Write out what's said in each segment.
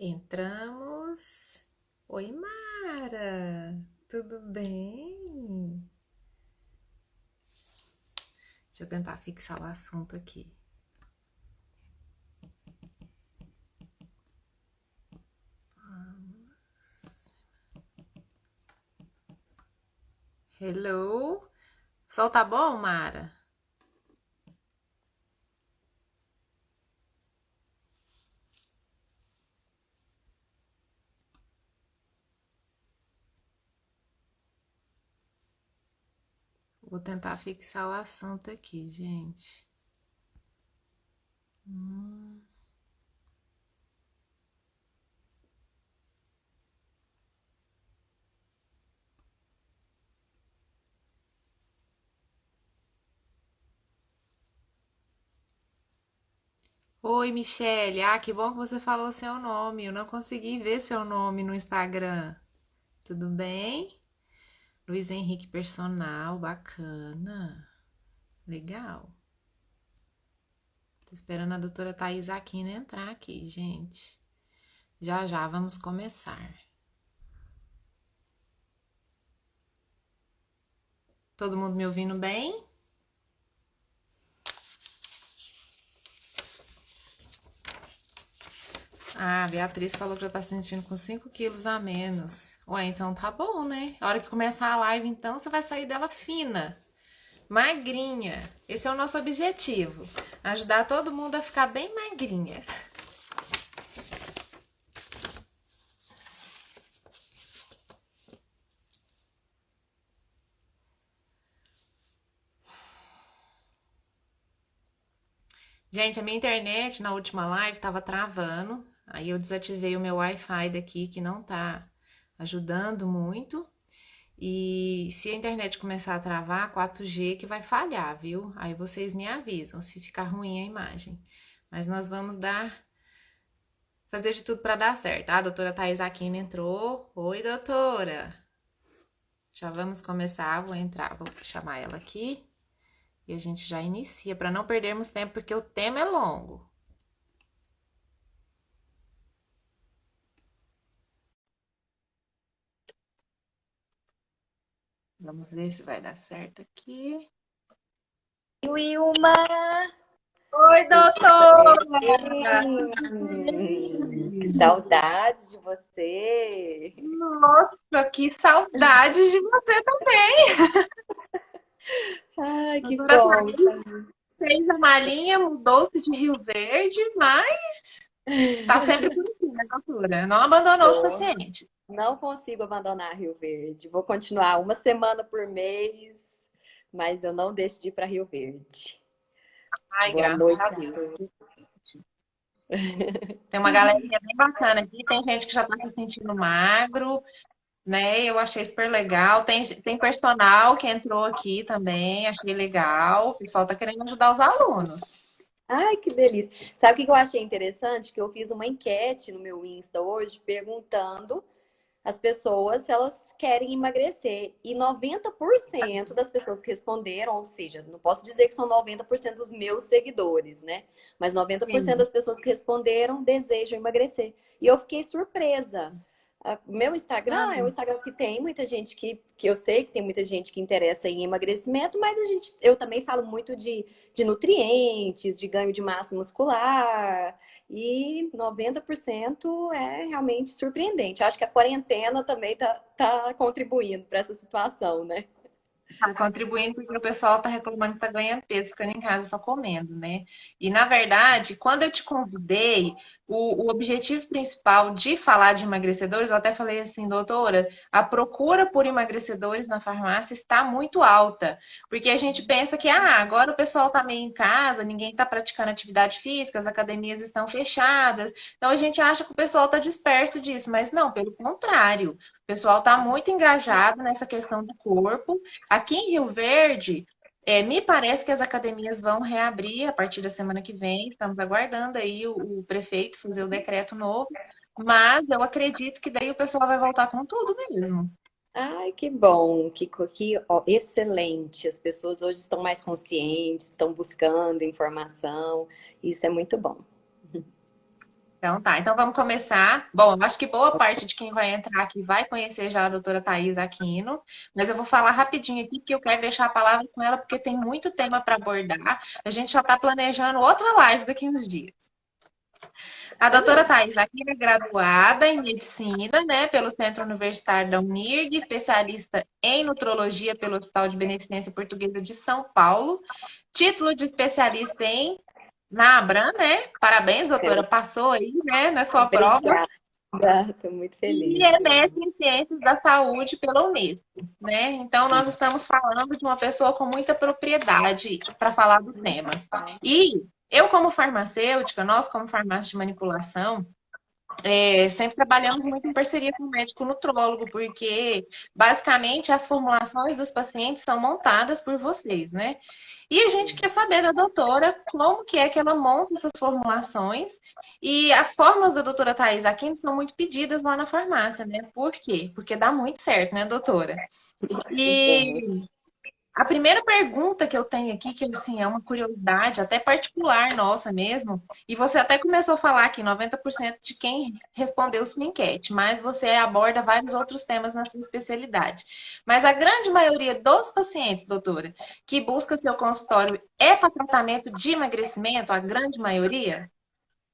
Entramos. Oi, Mara. Tudo bem? Deixa eu tentar fixar o assunto aqui. Hello? Sol tá bom, Mara? Vou tentar fixar o assunto aqui, gente. Hum. Oi, Michele. Ah, que bom que você falou seu nome. Eu não consegui ver seu nome no Instagram. Tudo bem? Luiz Henrique Personal, bacana. Legal. Tô esperando a doutora Thais Aquino entrar aqui, gente. Já já vamos começar. Todo mundo me ouvindo bem? Ah, a Beatriz falou que já tá se sentindo com 5 quilos a menos. Ué, então tá bom, né? A hora que começar a live, então, você vai sair dela fina, magrinha. Esse é o nosso objetivo. Ajudar todo mundo a ficar bem magrinha. Gente, a minha internet na última live tava travando. Aí eu desativei o meu Wi-Fi daqui, que não tá ajudando muito. E se a internet começar a travar, 4G que vai falhar, viu? Aí vocês me avisam se ficar ruim a imagem. Mas nós vamos fazer de tudo para dar certo. Ah, a doutora Thais Aquino entrou. Oi, doutora. Já vamos começar, vou entrar, vou chamar ela aqui e a gente já inicia para não perdermos tempo, porque o tema é longo. Vamos ver se vai dar certo aqui. Wilma! Oi, Tudo doutora! bem? Que saudade de você! Nossa, que saudade de você também! Ai, A que doutora bom! Thaís fez a malinha, mudou-se de Rio Verde, mas tá sempre por aqui, né, doutora? Não abandonou os Tô. pacientes. Não consigo abandonar Rio Verde. Vou continuar uma semana por mês, mas eu não deixo de ir para Rio Verde. Ai, Boa graças noite a a Deus. todos. Tem uma galerinha bem bacana aqui, tem gente que já tá se sentindo magro, né? Eu achei super legal. Tem personal que entrou aqui também, achei legal. O pessoal tá querendo ajudar os alunos. Ai, que delícia! Sabe o que eu achei interessante? Que eu fiz uma enquete no meu Insta hoje perguntando as pessoas se elas querem emagrecer. E 90% das pessoas que responderam, ou seja, não posso dizer que são 90% dos meus seguidores, né? Mas 90% Sim. das pessoas que responderam desejam emagrecer. E eu fiquei surpresa. Meu Instagram é um Ah, Instagram que tem muita gente que eu sei que tem muita gente que interessa em emagrecimento, mas eu também falo muito de nutrientes, de ganho de massa muscular, e 90% é realmente surpreendente. Acho que a quarentena também tá contribuindo para essa situação, né? tá contribuindo porque o pessoal tá reclamando que tá ganhando peso, ficando em casa só comendo, né? E na verdade, quando eu te convidei, o objetivo principal de falar de emagrecedores, eu até falei assim, doutora, a procura por emagrecedores na farmácia está muito alta, porque a gente pensa que agora o pessoal tá meio em casa, ninguém tá praticando atividade física, as academias estão fechadas, então a gente acha que o pessoal tá disperso disso, mas não, pelo contrário, o pessoal tá muito engajado nessa questão do corpo. Aqui em Rio Verde, me parece que as academias vão reabrir a partir da semana que vem. Estamos aguardando aí o prefeito fazer o decreto novo. Mas eu acredito que daí o pessoal vai voltar com tudo mesmo. Ai, que bom, ó, excelente. As pessoas hoje estão mais conscientes, estão buscando informação. Isso é muito bom. Então tá, então vamos começar. Bom, eu acho que boa parte de quem vai entrar aqui vai conhecer já a doutora Thais Aquino, mas eu vou falar rapidinho aqui, porque eu quero deixar a palavra com ela, porque tem muito tema para abordar. A gente já está planejando outra live daqui uns dias. A doutora Thais Excelente. Aquino é graduada em medicina, né, pelo Centro Universitário da Unirg, especialista em nutrologia pelo Hospital de Beneficência Portuguesa de São Paulo, título de especialista em na Abram, né? Parabéns, doutora, passou aí, né, na sua prova. Obrigada, estou muito E feliz. é mestre em Ciências da Saúde pela Unesco, né? Então, nós estamos falando de uma pessoa com muita propriedade para falar do tema. E eu, como farmacêutica, nós, como farmácia de manipulação, sempre trabalhamos muito em parceria com o médico nutrólogo, porque basicamente as formulações dos pacientes são montadas por vocês, né? E a gente quer saber da doutora como que é que ela monta essas formulações. E as fórmulas da doutora Thais Aquino são muito pedidas lá na farmácia, né? Por quê? Porque dá muito certo, né, doutora? Que bom. E a primeira pergunta que eu tenho aqui, que assim, é uma curiosidade, até particular nossa mesmo, e você até começou a falar que 90% de quem respondeu sua enquete, mas você aborda vários outros temas na sua especialidade. Mas a grande maioria dos pacientes, doutora, que busca seu consultório é para tratamento de emagrecimento, a grande maioria?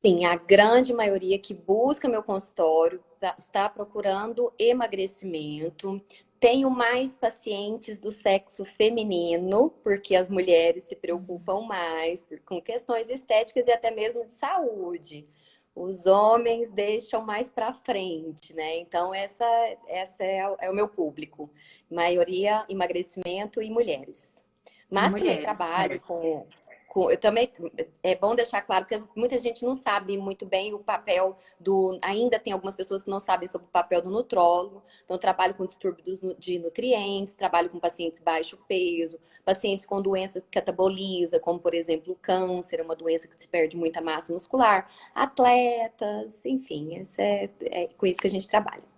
Sim, a grande maioria que busca meu consultório está procurando emagrecimento. Tenho mais pacientes do sexo feminino, porque as mulheres se preocupam mais com questões estéticas e até mesmo de saúde. Os homens deixam mais para frente, né? Então, essa é o meu público. Maioria emagrecimento e mulheres. E Mas também mulheres. trabalho eu também é bom deixar claro que muita gente não sabe muito bem o papel do. Ainda tem algumas pessoas que não sabem sobre o papel do nutrólogo. Então, eu trabalho com distúrbios de nutrientes, trabalho com pacientes baixo peso, pacientes com doença que cataboliza, como por exemplo o câncer, uma doença que se perde muita massa muscular, atletas, enfim, é com isso que a gente trabalha.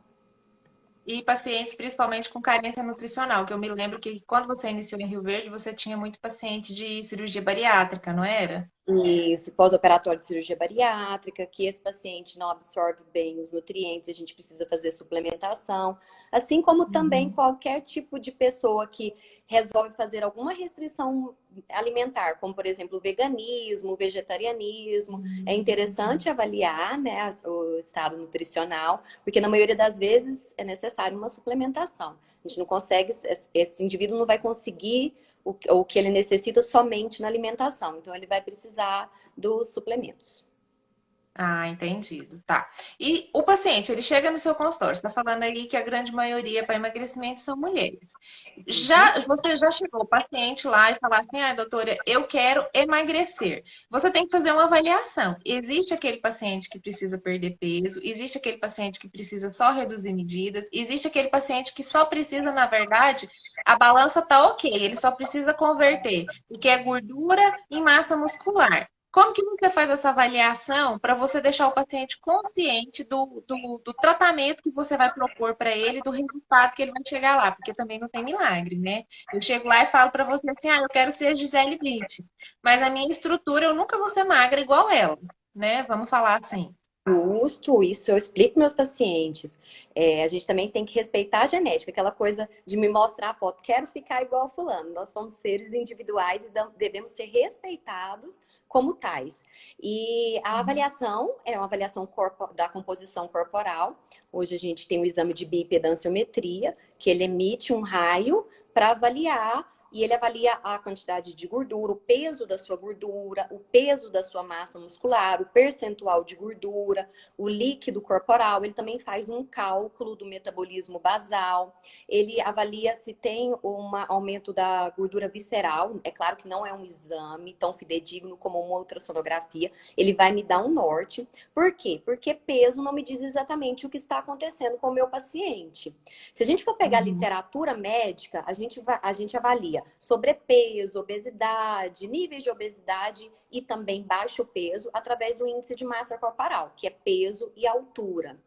E pacientes, principalmente com carência nutricional, que eu me lembro que quando você iniciou em Rio Verde, você tinha muito paciente de cirurgia bariátrica, não era? Isso, pós-operatório de cirurgia bariátrica, que esse paciente não absorve bem os nutrientes, a gente precisa fazer suplementação, assim como também Uhum. qualquer tipo de pessoa que resolve fazer alguma restrição alimentar, como por exemplo o veganismo, o vegetarianismo. É interessante avaliar, né, o estado nutricional, porque na maioria das vezes é necessário uma suplementação. A gente não consegue, esse indivíduo não vai conseguir o que ele necessita somente na alimentação. Então, ele vai precisar dos suplementos. Ah, entendido. Tá. E o paciente, ele chega no seu consultório, você está falando aí que a grande maioria para emagrecimento são mulheres. Uhum. Você já chegou o paciente lá e falar assim, ah, doutora, eu quero emagrecer. Você tem que fazer uma avaliação. Existe aquele paciente que precisa perder peso, existe aquele paciente que precisa só reduzir medidas, existe aquele paciente que só precisa, na verdade, a balança tá ok, ele só precisa converter o que é gordura em massa muscular. Como que você faz essa avaliação para você deixar o paciente consciente do tratamento que você vai propor para ele, do resultado que ele vai chegar lá? Porque também não tem milagre, né? Eu chego lá e falo para você assim, ah, eu quero ser a Gisele Bündchen, mas a minha estrutura eu nunca vou ser magra igual ela, né? Vamos falar assim. Justo, isso eu explico meus pacientes. A gente também tem que respeitar a genética, aquela coisa de me mostrar a foto, quero ficar igual a fulano. Nós somos seres individuais e devemos ser respeitados como tais. E a avaliação é uma avaliação da composição corporal. Hoje a gente tem o exame de bioimpedanciometria, que ele emite um raio para avaliar. E ele avalia a quantidade de gordura, o peso da sua gordura, o peso da sua massa muscular, o percentual de gordura, o líquido corporal. Ele também faz um cálculo do metabolismo basal. Ele avalia se tem um aumento da gordura visceral. É claro que não é um exame tão fidedigno como uma ultrassonografia. Ele vai me dar um norte. Por quê? Porque peso não me diz exatamente o que está acontecendo com o meu paciente. Se a gente for pegar a Uhum. literatura médica, a gente avalia sobrepeso, obesidade, níveis de obesidade e também baixo peso através do índice de massa corporal, que é peso e altura.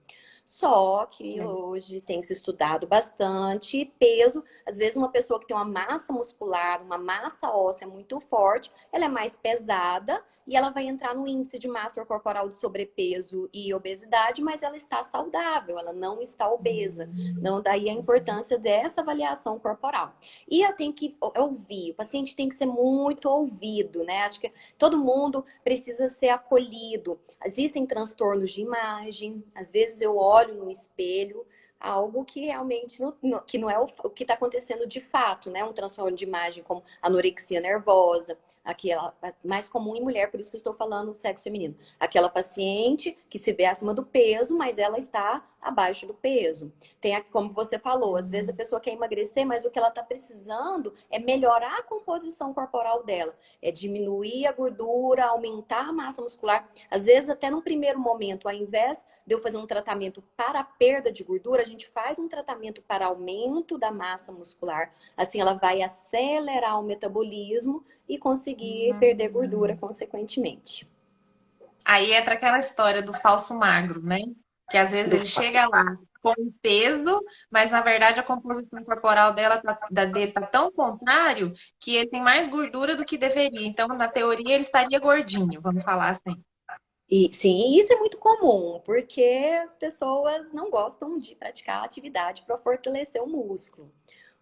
Só que É. hoje tem se estudado bastante. E peso, às vezes uma pessoa que tem uma massa muscular, uma massa óssea muito forte, ela é mais pesada e ela vai entrar no índice de massa corporal de sobrepeso e obesidade, mas ela está saudável, ela não está obesa. Não, daí a importância dessa avaliação corporal. E eu tenho que ouvir, o paciente tem que ser muito ouvido, né? Acho que todo mundo precisa ser acolhido. Existem transtornos de imagem, às vezes eu olho no espelho algo que realmente que não é o que está acontecendo de fato, né? Um transtorno de imagem como anorexia nervosa, aquela mais comum em mulher, por isso que eu estou falando sexo feminino. Aquela paciente que se vê acima do peso, mas ela está abaixo do peso. Tem, como você falou, às vezes a pessoa quer emagrecer, mas o que ela está precisando é melhorar a composição corporal dela, é diminuir a gordura, aumentar a massa muscular. Às vezes, até num primeiro momento, ao invés de eu fazer um tratamento para a perda de gordura, a gente faz um tratamento para aumento da massa muscular. Assim, ela vai acelerar o metabolismo e conseguir perder gordura consequentemente. Aí entra aquela história do falso magro, né? Que às vezes Do ele chega lá com um peso, mas na verdade a composição corporal dele tá tão contrário que ele tem mais gordura do que deveria. Então, na teoria, ele estaria gordinho, vamos falar assim. E sim, isso é muito comum, porque as pessoas não gostam de praticar atividade para fortalecer o músculo.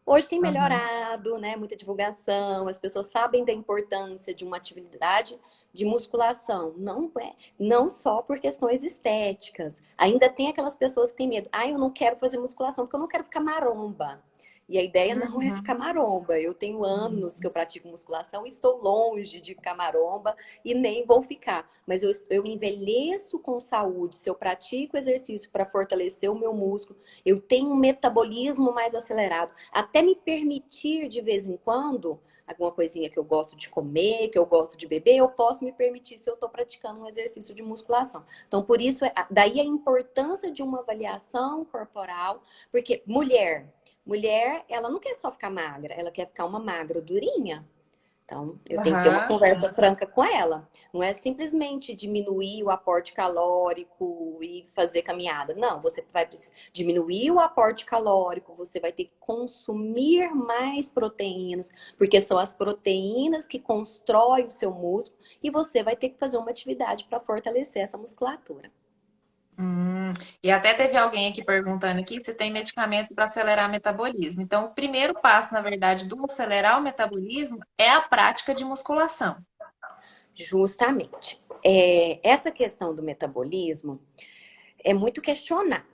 Hoje tem Uhum. melhorado, né? Muita divulgação, as pessoas sabem da importância de uma atividade de musculação. Não é, não só por questões estéticas. Ainda tem aquelas pessoas que têm medo. Ah, eu não quero fazer musculação porque eu não quero ficar maromba. E a ideia não é ficar Uhum. maromba. Eu tenho anos que eu pratico musculação e estou longe de ficar maromba e nem vou ficar. Mas eu envelheço com saúde se eu pratico exercício para fortalecer o meu músculo. Eu tenho um metabolismo mais acelerado. Até me permitir de vez em quando alguma coisinha que eu gosto de comer, que eu gosto de beber, eu posso me permitir se eu estou praticando um exercício de musculação. Então, por isso, daí a importância de uma avaliação corporal, porque mulher, ela não quer só ficar magra, ela quer ficar uma magra durinha. Então, eu tenho que ter uma Aham. conversa franca com ela. Não é simplesmente diminuir o aporte calórico e fazer caminhada. Não, você vai diminuir o aporte calórico, você vai ter que consumir mais proteínas, porque são as proteínas que constroem o seu músculo e você vai ter que fazer uma atividade para fortalecer essa musculatura. Hum, e até teve alguém aqui perguntando aqui se tem medicamento para acelerar o metabolismo. Então, o primeiro passo, na verdade, do acelerar o metabolismo é a prática de musculação. Justamente. Essa questão do metabolismo é muito questionada.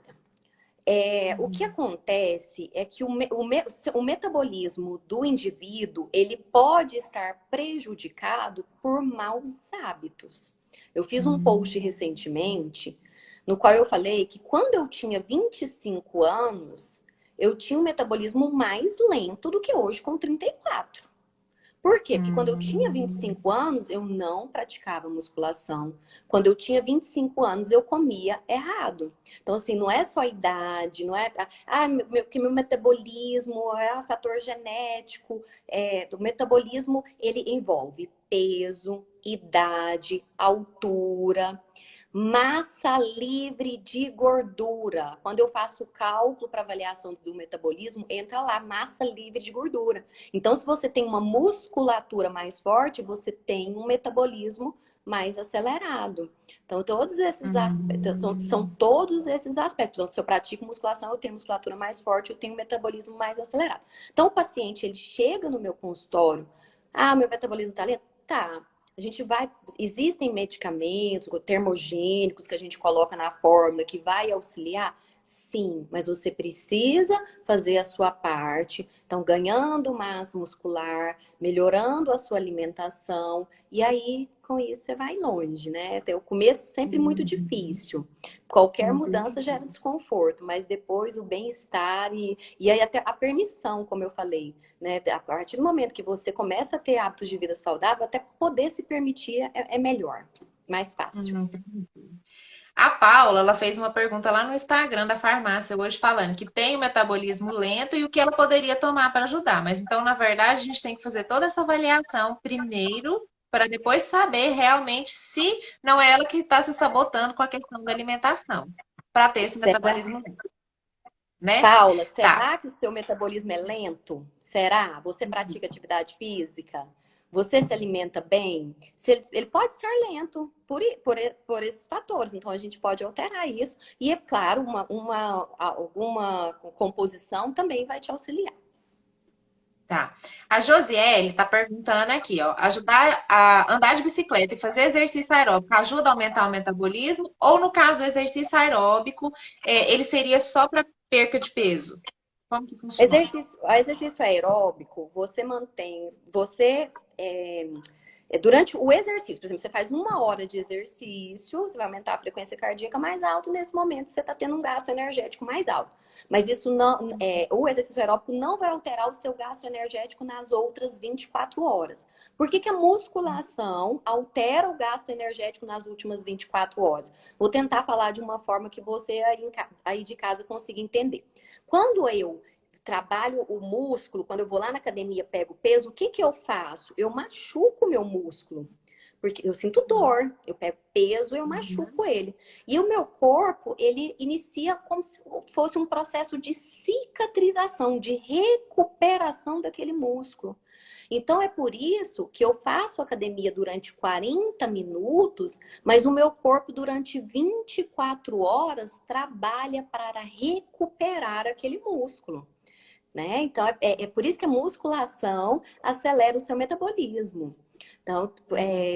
O que acontece é que o metabolismo do indivíduo ele pode estar prejudicado por maus hábitos. Eu fiz um post Hum. recentemente no qual eu falei que quando eu tinha 25 anos, eu tinha um metabolismo mais lento do que hoje com 34. Por quê? Porque quando eu tinha Hum. 25 anos, eu não praticava musculação. Quando eu tinha 25 anos, eu comia errado. Então, assim, não é só a idade, não é. Que meu metabolismo é um fator genético. O metabolismo, ele envolve peso, idade, altura. Massa livre de gordura. Quando eu faço o cálculo para avaliação do metabolismo, entra lá massa livre de gordura. Então, se você tem uma musculatura mais forte, você tem um metabolismo mais acelerado. Então, todos esses aspectos são Hum. todos esses aspectos. Então, se eu pratico musculação, eu tenho musculatura mais forte, eu tenho um metabolismo mais acelerado. Então, o paciente ele chega no meu consultório, meu metabolismo está lento? Tá. A gente vai. Existem medicamentos termogênicos que a gente coloca na fórmula que vai auxiliar? Sim, mas você precisa fazer a sua parte. Então, ganhando massa muscular, melhorando a sua alimentação, e aí, com isso, você vai longe, né? O começo sempre muito Uhum. difícil. Qualquer mudança Entendi. gera desconforto, mas depois o bem-estar e aí até a permissão, como eu falei, né? A partir do momento que você começa a ter hábitos de vida saudável, até poder se permitir é melhor, mais fácil. Entendi. A Paula, ela fez uma pergunta lá no Instagram da farmácia hoje falando que tem o metabolismo lento e o que ela poderia tomar para ajudar. Mas então, na verdade, a gente tem que fazer toda essa avaliação primeiro para depois saber realmente se não é ela que está se sabotando com a questão da alimentação. para ter esse Será? metabolismo lento, né? Paula, Tá. será que o seu metabolismo é lento? Será? Você pratica atividade física? Você se alimenta bem? Ele pode ser lento por esses fatores, então a gente pode alterar isso. E é claro, alguma composição também vai te auxiliar. Tá. A Josiele está perguntando aqui, ó, ajudar a andar de bicicleta e fazer exercício aeróbico ajuda a aumentar o metabolismo? Ou no caso do exercício aeróbico, ele seria só para perca de peso? Como que funciona? Exercício aeróbico, você mantém, durante o exercício, por exemplo, você faz 1 hora de exercício, você vai aumentar a frequência cardíaca mais alta, nesse momento você está tendo um gasto energético mais alto. Mas isso não, o exercício aeróbico não vai alterar o seu gasto energético nas outras 24 horas. Por que que a musculação altera o gasto energético nas últimas 24 horas? Vou tentar falar de uma forma que você aí de casa consiga entender. Quando eu trabalho o músculo, quando eu vou lá na academia, pego peso, o que que eu faço? Eu machuco o meu músculo. Porque eu sinto dor, eu pego peso, eu Uhum. machuco ele. E o meu corpo, ele inicia como se fosse um processo de cicatrização, de recuperação daquele músculo. Então é por isso que eu faço academia durante 40 minutos, mas o meu corpo durante 24 horas trabalha para recuperar aquele músculo, né? Então, é por isso que a musculação acelera o seu metabolismo. Então,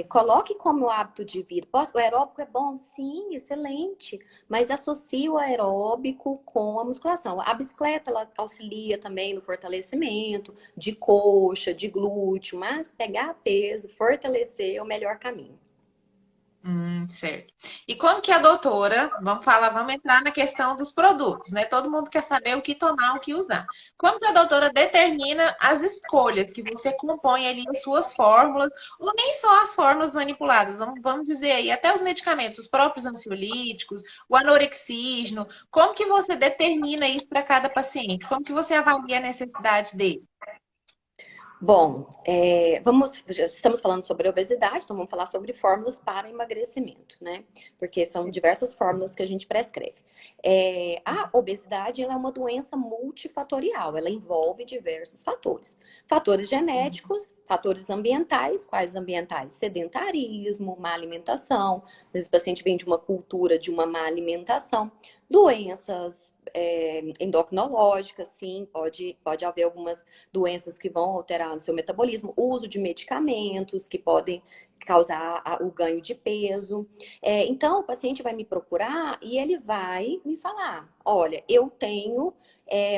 coloque como hábito de vida. O aeróbico é bom? Sim, excelente. Mas associe o aeróbico com a musculação. A bicicleta, ela auxilia também no fortalecimento de coxa, de glúteo, mas pegar peso, fortalecer é o melhor caminho. Certo. E como que a doutora, vamos entrar na questão dos produtos, né? Todo mundo quer saber o que tomar, o que usar. Como que a doutora determina as escolhas que você compõe ali em suas fórmulas, ou nem só as fórmulas manipuladas, vamos dizer aí, até os medicamentos, os próprios ansiolíticos, o anorexígeno, como que você determina isso para cada paciente? Como que você avalia a necessidade dele? Bom, já estamos falando sobre obesidade, então vamos falar sobre fórmulas para emagrecimento, né? Porque são diversas fórmulas que a gente prescreve. A obesidade, ela é uma doença multifatorial, ela envolve diversos fatores. Fatores genéticos, fatores ambientais, quais ambientais? Sedentarismo, má alimentação, às vezes o paciente vem de uma cultura de uma má alimentação, doenças endocrinológicas, sim, pode haver algumas doenças que vão alterar o seu metabolismo, uso de medicamentos que podem causar o ganho de peso. Então, o paciente vai me procurar e ele vai me falar: olha, eu tenho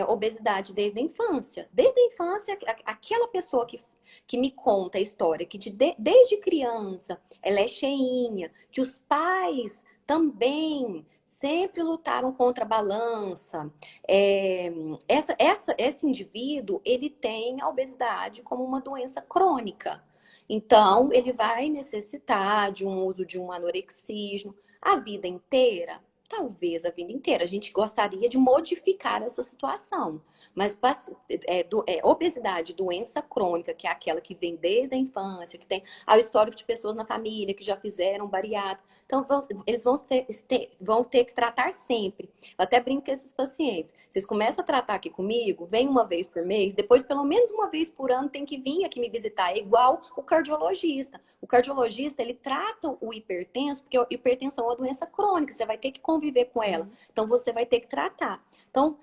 obesidade desde a infância. Desde a infância, aquela pessoa que me conta a história, que desde criança ela é cheinha, que os pais também sempre lutaram contra a balança. É, esse indivíduo, ele tem a obesidade como uma doença crônica. Então, ele vai necessitar de um uso de um anorexígeno a vida inteira. Talvez a vida inteira. A gente gostaria de modificar essa situação. Mas obesidade, doença crônica, que é aquela que vem desde a infância, que tem o histórico de pessoas na família que já fizeram bariátrica. Então, eles vão ter que tratar sempre. Eu até brinco com esses pacientes. Vocês começam a tratar aqui comigo, vem uma vez por mês, depois, pelo menos uma vez por ano, tem que vir aqui me visitar. É igual o cardiologista. O cardiologista, ele trata o hipertenso, porque a hipertensão é uma doença crônica, você vai ter que conviver com ela. Então, você vai ter que tratar. Então,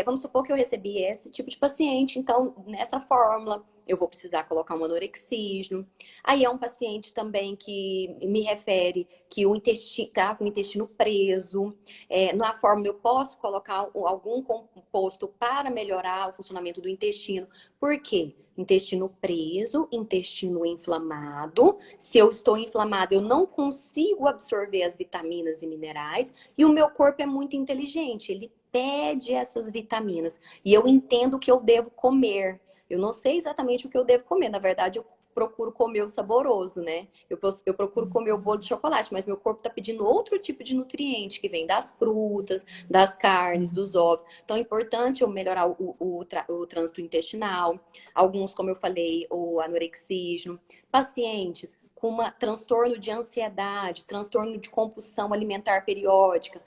vamos supor que eu recebi esse tipo de paciente, então, nessa fórmula, eu vou precisar colocar um anorexígeno. Aí é um paciente também que me refere que o intestino está com o intestino preso. Na fórmula eu posso colocar algum composto para melhorar o funcionamento do intestino. Por quê? Intestino preso, intestino inflamado. Se eu estou inflamado, eu não consigo absorver as vitaminas e minerais. E o meu corpo é muito inteligente, ele pede essas vitaminas. E eu entendo o que eu devo comer. Eu não sei exatamente o que eu devo comer. Na verdade, eu procuro comer o saboroso, né? Eu procuro comer o bolo de chocolate, mas meu corpo está pedindo outro tipo de nutriente que vem das frutas, das carnes, dos ovos. Então é importante eu melhorar o trânsito intestinal. Alguns, como eu falei, o anorexígeno. Pacientes com um transtorno de ansiedade, transtorno de compulsão alimentar periódica,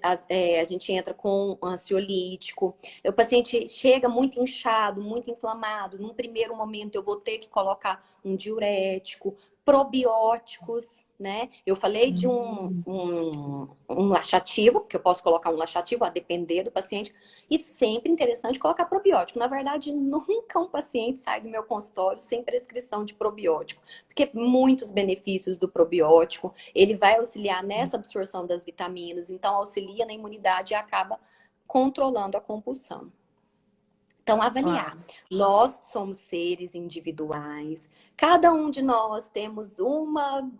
a gente entra com um ansiolítico. O paciente chega muito inchado, muito inflamado. Num primeiro momento, eu vou ter que colocar um diurético, probióticos, né? Eu falei de um laxativo, que eu posso colocar um laxativo a depender do paciente, e sempre interessante colocar probiótico. Na verdade, nunca um paciente sai do meu consultório sem prescrição de probiótico, porque muitos benefícios do probiótico, ele vai auxiliar nessa absorção das vitaminas, então auxilia na imunidade e acaba controlando a compulsão. Então, avaliar. Claro. Nós somos seres individuais. Cada um de nós temos uma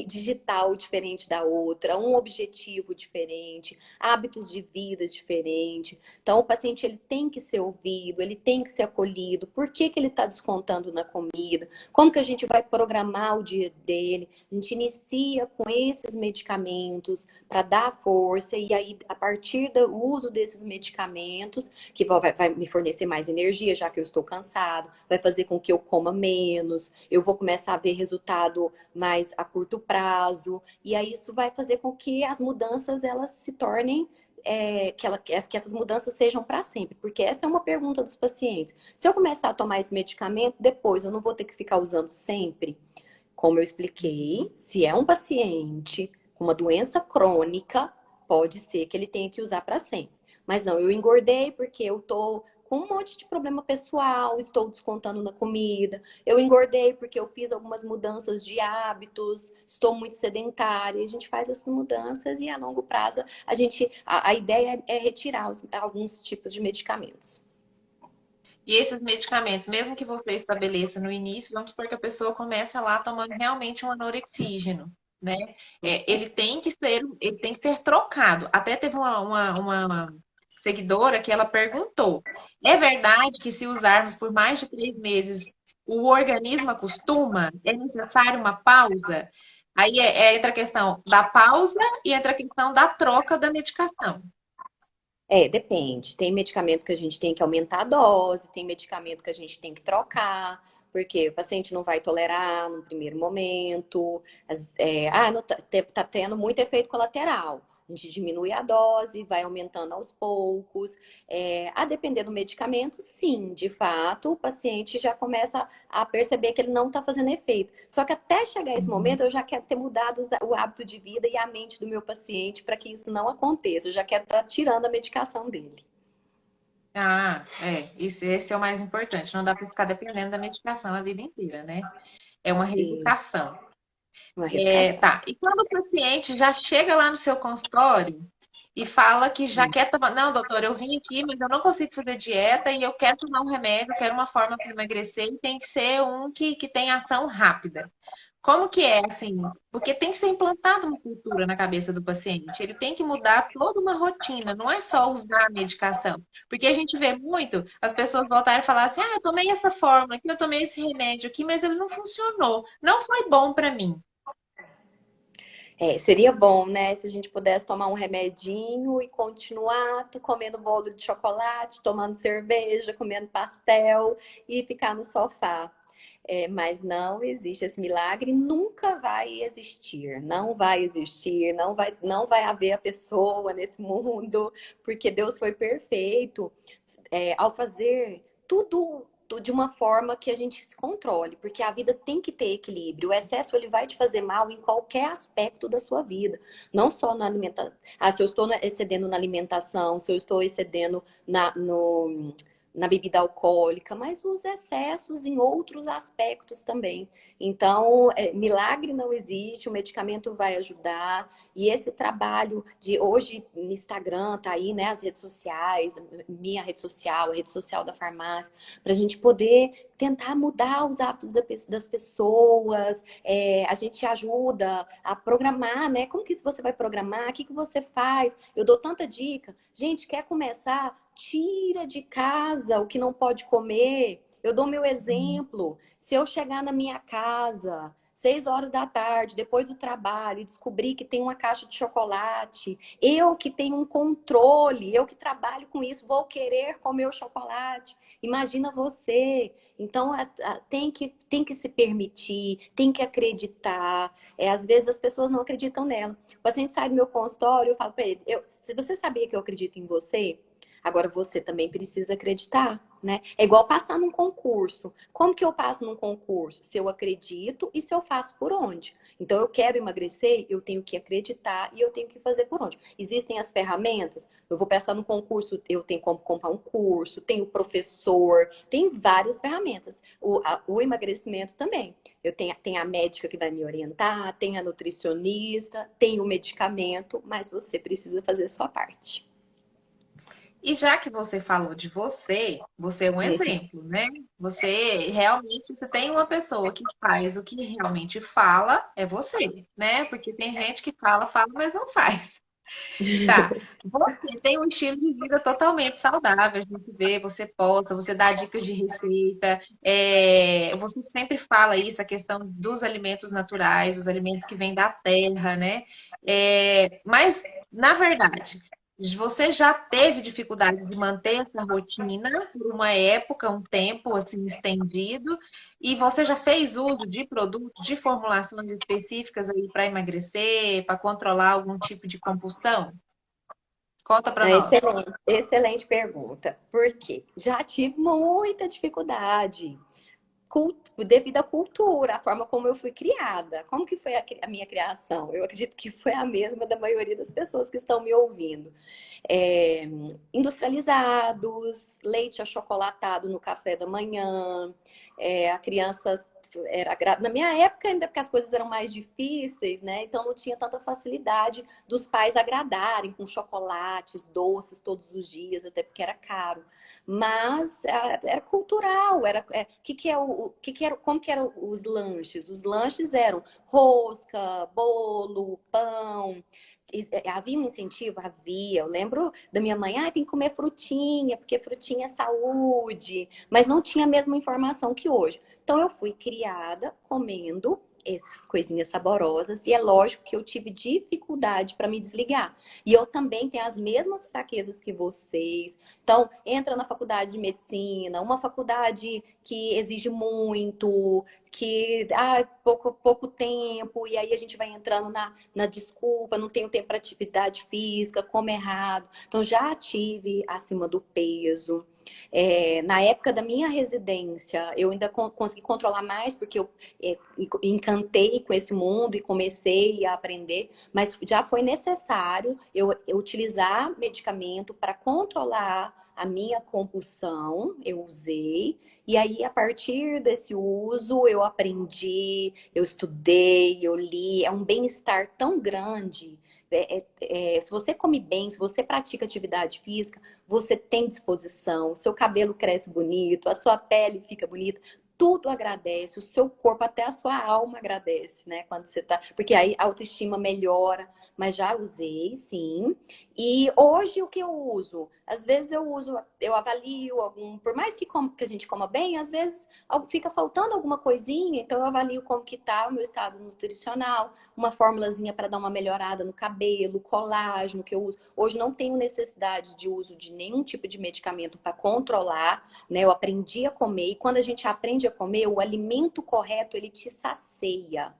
digital diferente da outra, um objetivo diferente, hábitos de vida diferentes. Então, o paciente ele tem que ser ouvido, ele tem que ser acolhido. Por que que ele está descontando na comida? Como que a gente vai programar o dia dele? A gente inicia com esses medicamentos para dar força e aí, a partir do uso desses medicamentos, que vai me fornecer mais energia, já que eu estou cansado, vai fazer com que eu coma menos, eu vou começar a ver resultado mais a curto prazo, e aí isso vai fazer com que as mudanças elas se tornem, que essas mudanças sejam para sempre, porque essa é uma pergunta dos pacientes. Se eu começar a tomar esse medicamento, depois eu não vou ter que ficar usando sempre? Como eu expliquei, se é um paciente com uma doença crônica, pode ser que ele tenha que usar para sempre. Mas não, eu engordei porque eu tô com um monte de problema pessoal, estou descontando na comida. Eu engordei porque eu fiz algumas mudanças de hábitos, estou muito sedentária. A gente faz essas mudanças e a longo prazo a ideia é retirar alguns tipos de medicamentos. E esses medicamentos, mesmo que você estabeleça no início, vamos supor que a pessoa começa lá tomando realmente um anorexígeno, né? Ele tem que ser trocado. Até teve uma seguidora que ela perguntou: é verdade que se usarmos por mais de 3 meses, o organismo acostuma? É necessário uma pausa? Aí entra a questão da pausa e entra a questão da troca da medicação. Depende. Tem medicamento que a gente tem que aumentar a dose, tem medicamento que a gente tem que trocar, porque o paciente não vai tolerar no primeiro momento. Não tá tendo muito efeito colateral. A gente diminui a dose, vai aumentando aos poucos. A depender do medicamento, sim, de fato, o paciente já começa a perceber que ele não está fazendo efeito. Só que até chegar esse momento, eu já quero ter mudado o hábito de vida e a mente do meu paciente para que isso não aconteça. Eu já quero estar tirando a medicação dele. Esse é o mais importante. Não dá para ficar dependendo da medicação a vida inteira, né? É uma Isso, reeducação. uma reeducação. Tá. E quando o paciente já chega lá no seu consultório e fala que já quer tomar. Não, doutor, eu vim aqui, mas eu não consigo fazer dieta e eu quero tomar um remédio, quero uma forma para emagrecer e tem que ser um que tem ação rápida. Como que é, assim? Porque tem que ser implantada uma cultura na cabeça do paciente. Ele tem que mudar toda uma rotina, não é só usar a medicação. Porque a gente vê muito as pessoas voltarem e falar assim: eu tomei essa fórmula aqui, eu tomei esse remédio aqui, mas ele não funcionou. Não foi bom para mim. Seria bom, né, se a gente pudesse tomar um remedinho e continuar comendo bolo de chocolate, tomando cerveja, comendo pastel e ficar no sofá. Mas não existe esse milagre, nunca vai existir, não vai existir, não vai haver a pessoa nesse mundo, porque Deus foi perfeito ao fazer tudo de uma forma que a gente se controle, porque a vida tem que ter equilíbrio. O excesso ele vai te fazer mal em qualquer aspecto da sua vida, não só na alimentação. Se eu estou excedendo na alimentação, se eu estou excedendo na bebida alcoólica, mas os excessos em outros aspectos também. Então, milagre não existe, o medicamento vai ajudar. E esse trabalho de hoje no Instagram, tá aí, né, as redes sociais, minha rede social, a rede social da farmácia, para a gente poder tentar mudar os hábitos das pessoas. A gente ajuda a programar, né? Como que você vai programar? O que você faz? Eu dou tanta dica. Gente, quer começar? Tira de casa o que não pode comer. Eu dou meu exemplo. Se eu chegar na minha casa 6 horas da tarde, depois do trabalho, e descobrir que tem uma caixa de chocolate, eu que tenho um controle, eu que trabalho com isso, vou querer comer o chocolate. Imagina você. Então, tem que se permitir, tem que acreditar. Às vezes as pessoas não acreditam nela. O paciente sai do meu consultório, eu falo para ele, se você sabia que eu acredito em você, agora você também precisa acreditar, né? É igual passar num concurso. Como que eu passo num concurso? Se eu acredito e se eu faço por onde? Então, eu quero emagrecer, eu tenho que acreditar e eu tenho que fazer por onde? Existem as ferramentas. Eu vou passar no concurso, eu tenho como comprar um curso, tenho professor, tem várias ferramentas. O emagrecimento também. Tenho a médica que vai me orientar, tem a nutricionista, tem o medicamento, mas você precisa fazer a sua parte. E já que você falou de você, você é um exemplo, né? Você tem uma pessoa que faz o que realmente fala, é você, né? Porque tem gente que fala, fala, mas não faz. Tá. Você tem um estilo de vida totalmente saudável, a gente vê, você posta, você dá dicas de receita, você sempre fala isso, a questão dos alimentos naturais, os alimentos que vêm da terra, né? Mas, na verdade, você já teve dificuldade de manter essa rotina por uma época, um tempo assim estendido, e você já fez uso de produtos, de formulações específicas aí para emagrecer, para controlar algum tipo de compulsão? Conta para nós. Excelente, excelente pergunta. Por quê? Já tive muita dificuldade devido à cultura, a forma como eu fui criada. Como que foi a minha criação? Eu acredito que foi a mesma da maioria das pessoas que estão me ouvindo. É, industrializados, leite achocolatado no café da manhã, a criança na minha época, ainda porque as coisas eram mais difíceis, né? Então não tinha tanta facilidade dos pais agradarem com chocolates, doces todos os dias, até porque era caro. Mas era cultural, como que eram os lanches? Os lanches eram rosca, bolo, pão. Havia um incentivo? Havia. Eu lembro da minha mãe, tem que comer frutinha, porque frutinha é saúde. Mas não tinha a mesma informação que hoje. Então eu fui criada comendo essas coisinhas saborosas e é lógico que eu tive dificuldade para me desligar. E eu também tenho as mesmas fraquezas que vocês. Então, entra na faculdade de medicina, uma faculdade que exige muito, que pouco tempo, e aí a gente vai entrando na desculpa, não tenho tempo para atividade física, como errado. Então, já tive acima do peso. Na época da minha residência, eu ainda consegui controlar mais, porque eu encantei com esse mundo e comecei a aprender, mas já foi necessário eu utilizar medicamento para controlar a minha compulsão, eu usei, e aí a partir desse uso eu aprendi, eu estudei, eu li, é um bem-estar tão grande. Se você come bem, se você pratica atividade física, você tem disposição, o seu cabelo cresce bonito, a sua pele fica bonita, tudo agradece, o seu corpo, até a sua alma agradece, né? Quando você tá. Porque aí a autoestima melhora, mas já usei, sim. E hoje o que eu uso? Às vezes eu avalio algum, por mais que a gente coma bem, às vezes fica faltando alguma coisinha, então eu avalio como que tá o meu estado nutricional, uma formulazinha para dar uma melhorada no cabelo, colágeno que eu uso. Hoje não tenho necessidade de uso de nenhum tipo de medicamento para controlar, né? Eu aprendi a comer e quando a gente aprende a comer, o alimento correto, ele te sacia.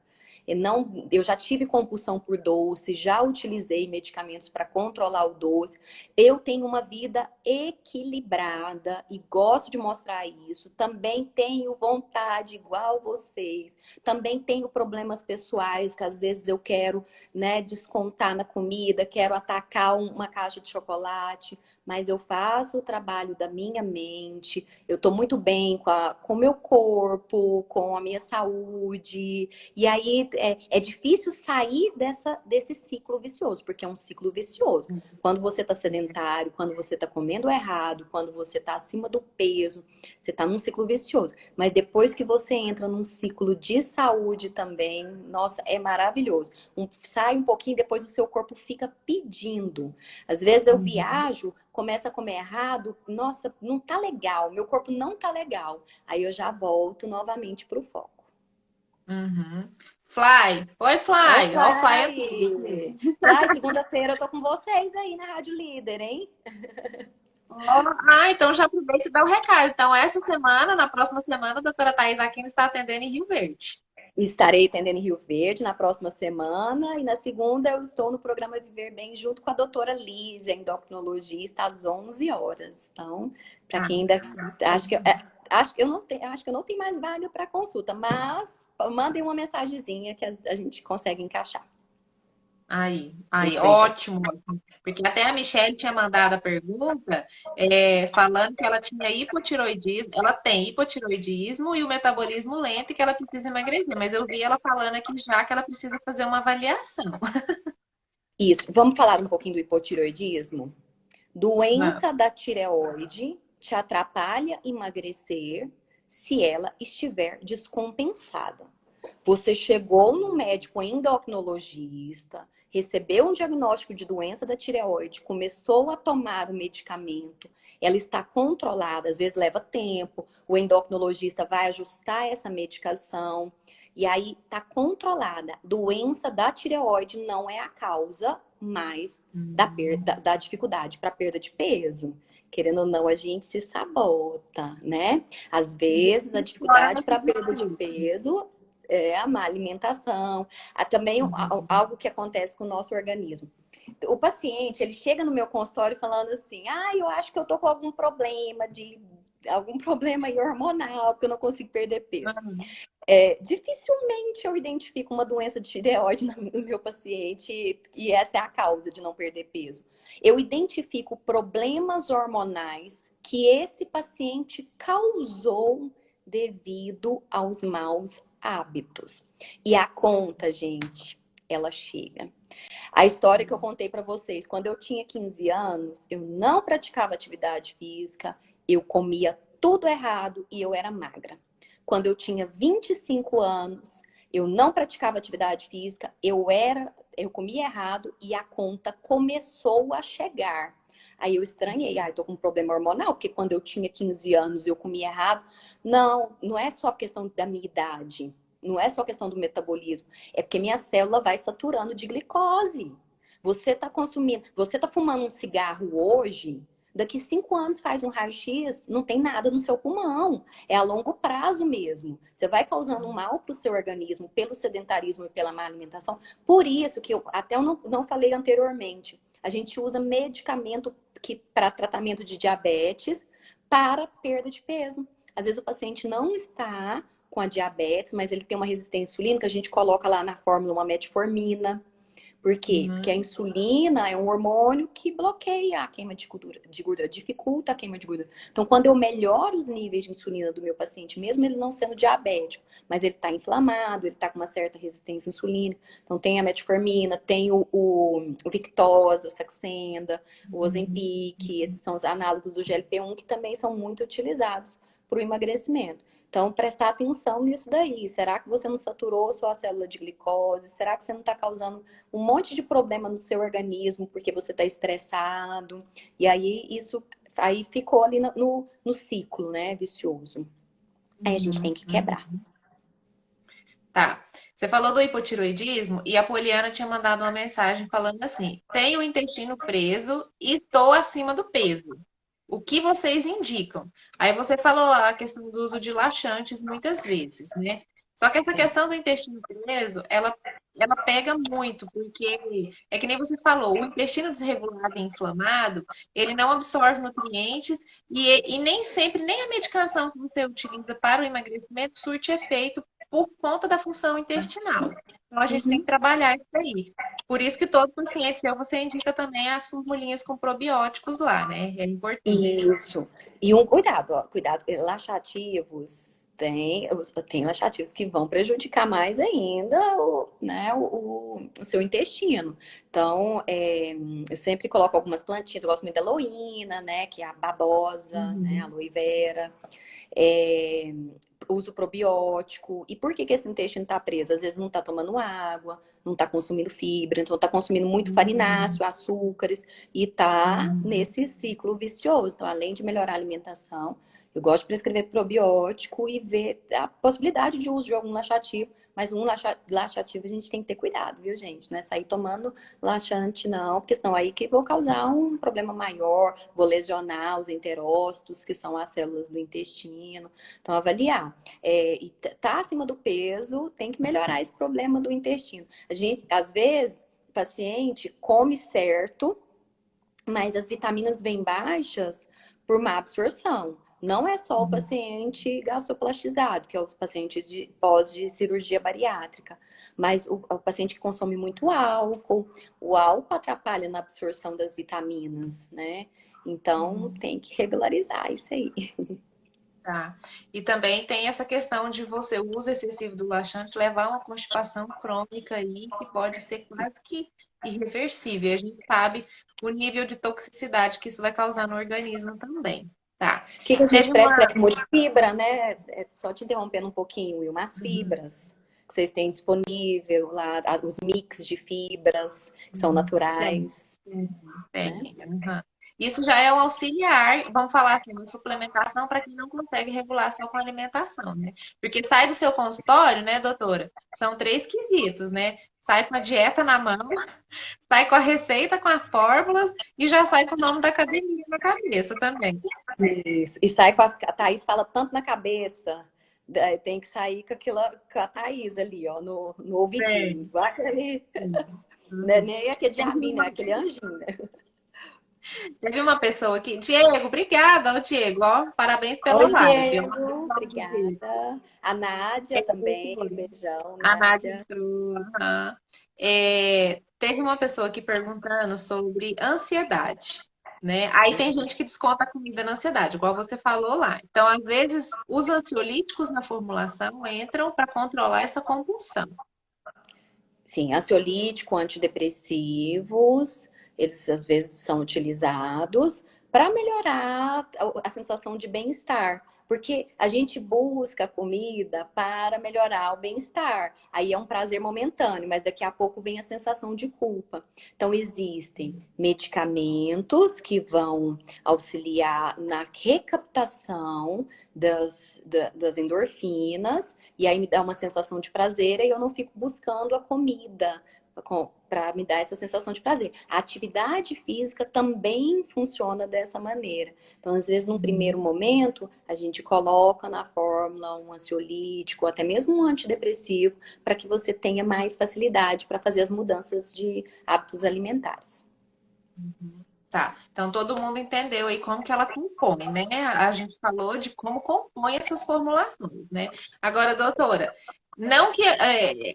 Eu já tive compulsão por doce, já utilizei medicamentos para controlar o doce. Eu tenho uma vida equilibrada e gosto de mostrar isso. Também tenho vontade igual vocês. Também tenho problemas pessoais que às vezes eu quero, né, descontar na comida, quero atacar uma caixa de chocolate, mas eu faço o trabalho da minha mente. Eu estou muito bem com o meu corpo, com a minha saúde. E aí é difícil sair desse ciclo vicioso, porque é um ciclo vicioso. Quando você está sedentário, quando você está comendo errado, quando você está acima do peso, você está num ciclo vicioso. Mas depois que você entra num ciclo de saúde também, nossa, é maravilhoso. Sai um pouquinho, depois o seu corpo fica pedindo. Às vezes eu viajo, começo a comer errado, nossa, não tá legal, meu corpo não tá legal. Aí eu já volto novamente pro foco. Uhum. Fly. Oi, Ô, Fly. Ó, o Fly entrou. Fly! Fly, segunda-feira eu tô com vocês aí na Rádio Líder, hein? Então já aproveita e dá o recado. Então, essa semana, na próxima semana, a doutora Thais Aquino está atendendo em Rio Verde. Estarei atendendo em Rio Verde na próxima semana e na segunda eu estou no programa Viver Bem junto com a doutora Lízia, endocrinologista, às 11 horas. Então, para Ah, quem ainda acho que acho que eu não tenho mais vaga para consulta, mas mandem uma mensagenzinha que a gente consegue encaixar. aí, Muito bem. ótimo. Porque até a Michelle tinha mandado a pergunta, falando que ela tinha hipotiroidismo, ela tem hipotiroidismo e o metabolismo lento e que ela precisa emagrecer. Mas eu vi ela falando aqui já que ela precisa fazer uma avaliação. Isso. Vamos falar um pouquinho do hipotiroidismo? Vamos. Doença da tireoide te atrapalha emagrecer se ela estiver descompensada. Você chegou no médico endocrinologista, recebeu um diagnóstico de doença da tireoide, começou a tomar o medicamento, ela está controlada, às vezes leva tempo, o endocrinologista vai ajustar essa medicação, e aí está controlada. Doença da tireoide não é a causa mais da dificuldade para perda de peso. Querendo ou não, a gente se sabota, né? Às vezes, a Agora dificuldade nesse para perda de discurso. peso é a má alimentação. Há também algo que acontece com o nosso organismo. O paciente, ele chega no meu consultório falando assim, eu acho que eu tô com algum problema aí hormonal, porque eu não consigo perder peso. Dificilmente eu identifico uma doença de tireoide no meu paciente e essa é a causa de não perder peso. Eu identifico problemas hormonais que esse paciente causou devido aos maus hábitos. E a conta, gente, ela chega. A história que eu contei para vocês, quando eu tinha 15 anos, eu não praticava atividade física, eu comia tudo errado e eu era magra. Quando eu tinha 25 anos, eu não praticava atividade física, eu comia errado e a conta começou a chegar. Aí eu estranhei, eu tô com um problema hormonal, porque quando eu tinha 15 anos eu comia errado. Não, não é só questão da minha idade, não é só questão do metabolismo, é porque minha célula vai saturando de glicose. Você tá consumindo, você tá fumando um cigarro hoje, daqui 5 anos faz um raio-x, não tem nada no seu pulmão. É a longo prazo mesmo. Você vai causando um mal para o seu organismo pelo sedentarismo e pela má alimentação. Por isso que eu não falei anteriormente, a gente usa medicamento para tratamento de diabetes para perda de peso. Às vezes o paciente não está com a diabetes, mas ele tem uma resistência insulínica, a gente coloca lá na fórmula uma metformina. Por quê? Porque a Uhum. insulina é um hormônio que bloqueia a queima de gordura, dificulta a queima de gordura. Então, quando eu melhoro os níveis de insulina do meu paciente, mesmo ele não sendo diabético, mas ele está inflamado, ele está com uma certa resistência insulínica, então tem a metformina, tem o Victoza, o Saxenda, o Ozempic, esses são os análogos do GLP-1 que também são muito utilizados para o emagrecimento. Então, prestar atenção nisso daí. Será que você não saturou sua célula de glicose? Será que você não está causando um monte de problema no seu organismo porque você está estressado? E aí, isso aí ficou ali no ciclo, né, vicioso. Aí a gente tem Uhum. que quebrar. Uhum. Tá. Você falou do hipotiroidismo e a Poliana tinha mandado uma mensagem falando assim: tenho o intestino preso e estou acima do peso. O que vocês indicam? Aí você falou lá a questão do uso de laxantes muitas vezes, né? Só que essa É. questão do intestino preso, ela pega muito, porque é que nem você falou, o intestino desregulado e inflamado, ele não absorve nutrientes e nem sempre, nem a medicação que você utiliza para o emagrecimento surte efeito por conta da função intestinal. Então a gente tem que Uhum. trabalhar isso aí. Por isso que todo paciente seu, você indica também as formulinhas com probióticos lá, né? É importante. Isso. E um cuidado, ó, cuidado, laxativos. Tem laxativos que vão prejudicar mais ainda né, o seu intestino. Então, eu sempre coloco algumas plantinhas, eu gosto muito da aloína, né, que é a babosa, né, a Uhum. aloe vera. É, uso probiótico. E por que que esse intestino está preso? Às vezes não está tomando água, não está consumindo fibra, então está consumindo muito Uhum. farináceo, açúcares, e está Uhum. nesse ciclo vicioso. Então, além de melhorar a alimentação, eu gosto de prescrever probiótico e ver a possibilidade de uso de algum laxativo Mas um laxativo a gente tem que ter cuidado, viu, gente? Não é sair tomando laxante, não, porque senão aí que vou causar um problema maior, vou lesionar os enterócitos, que são as células do intestino. Então, avaliar. E tá acima do peso, tem que melhorar esse problema do intestino. A gente, às vezes, o paciente come certo, mas as vitaminas vêm baixas por má absorção. Não é só o paciente gastroplastizado, que é o paciente de pós de cirurgia bariátrica, mas o paciente que consome muito álcool. O álcool atrapalha na absorção das vitaminas, né? Então tem que regularizar isso aí. Tá. E também tem essa questão de você, o uso excessivo do laxante levar a uma constipação crônica aí, que pode ser quase que irreversível. A gente sabe o nível de toxicidade que isso vai causar no organismo também. Tá. O que a gente Teve uma. prescreve muito fibra, né? Só te interrompendo um pouquinho, Will, umas Uhum, fibras que vocês têm disponível lá, os mix de fibras que são tem, naturais, né? tem. Uhum. Isso já é o auxiliar, vamos falar aqui, uma suplementação para quem não consegue regular só com alimentação, né? Porque sai do seu consultório, né, doutora? São três quesitos, né? Sai com a dieta na mão, sai com a receita, com as fórmulas e já sai com o nome da academia na cabeça também. Isso. E sai com a Thaís fala tanto na cabeça. Tem que sair com aquela, com a Thaís ali, ó, no ouvidinho. Tem. Igual aquele, né? Uhum. Nem aquele Teve diabinho, né? uma, Aquele anjinho, né? teve uma pessoa aqui, Diego, obrigada, ô Diego, ó, parabéns pela Oi, live. Ó. Diego. Obrigada. A Nádia também. Beijão, A Nádia Nádia. entrou. Aham. Teve uma pessoa aqui perguntando sobre ansiedade, né? Aí tem gente que desconta a comida na ansiedade, igual você falou lá. Então, às vezes, os ansiolíticos na formulação entram para controlar essa compulsão. Sim, ansiolítico, antidepressivos, eles às vezes são utilizados para melhorar a sensação de bem-estar. Porque a gente busca a comida para melhorar o bem-estar. Aí é um prazer momentâneo, mas daqui a pouco vem a sensação de culpa. Então, existem medicamentos que vão auxiliar na recaptação das endorfinas, e aí me dá uma sensação de prazer, e eu não fico buscando a comida para me dar essa sensação de prazer. A atividade física também funciona dessa maneira. Então, às vezes, num primeiro momento, a gente coloca na fórmula um ansiolítico, até mesmo um antidepressivo, para que você tenha mais facilidade para fazer as mudanças de hábitos alimentares. Tá, então todo mundo entendeu aí como que ela compõe, né? A gente falou de como compõe essas formulações, né? Agora, doutora, não que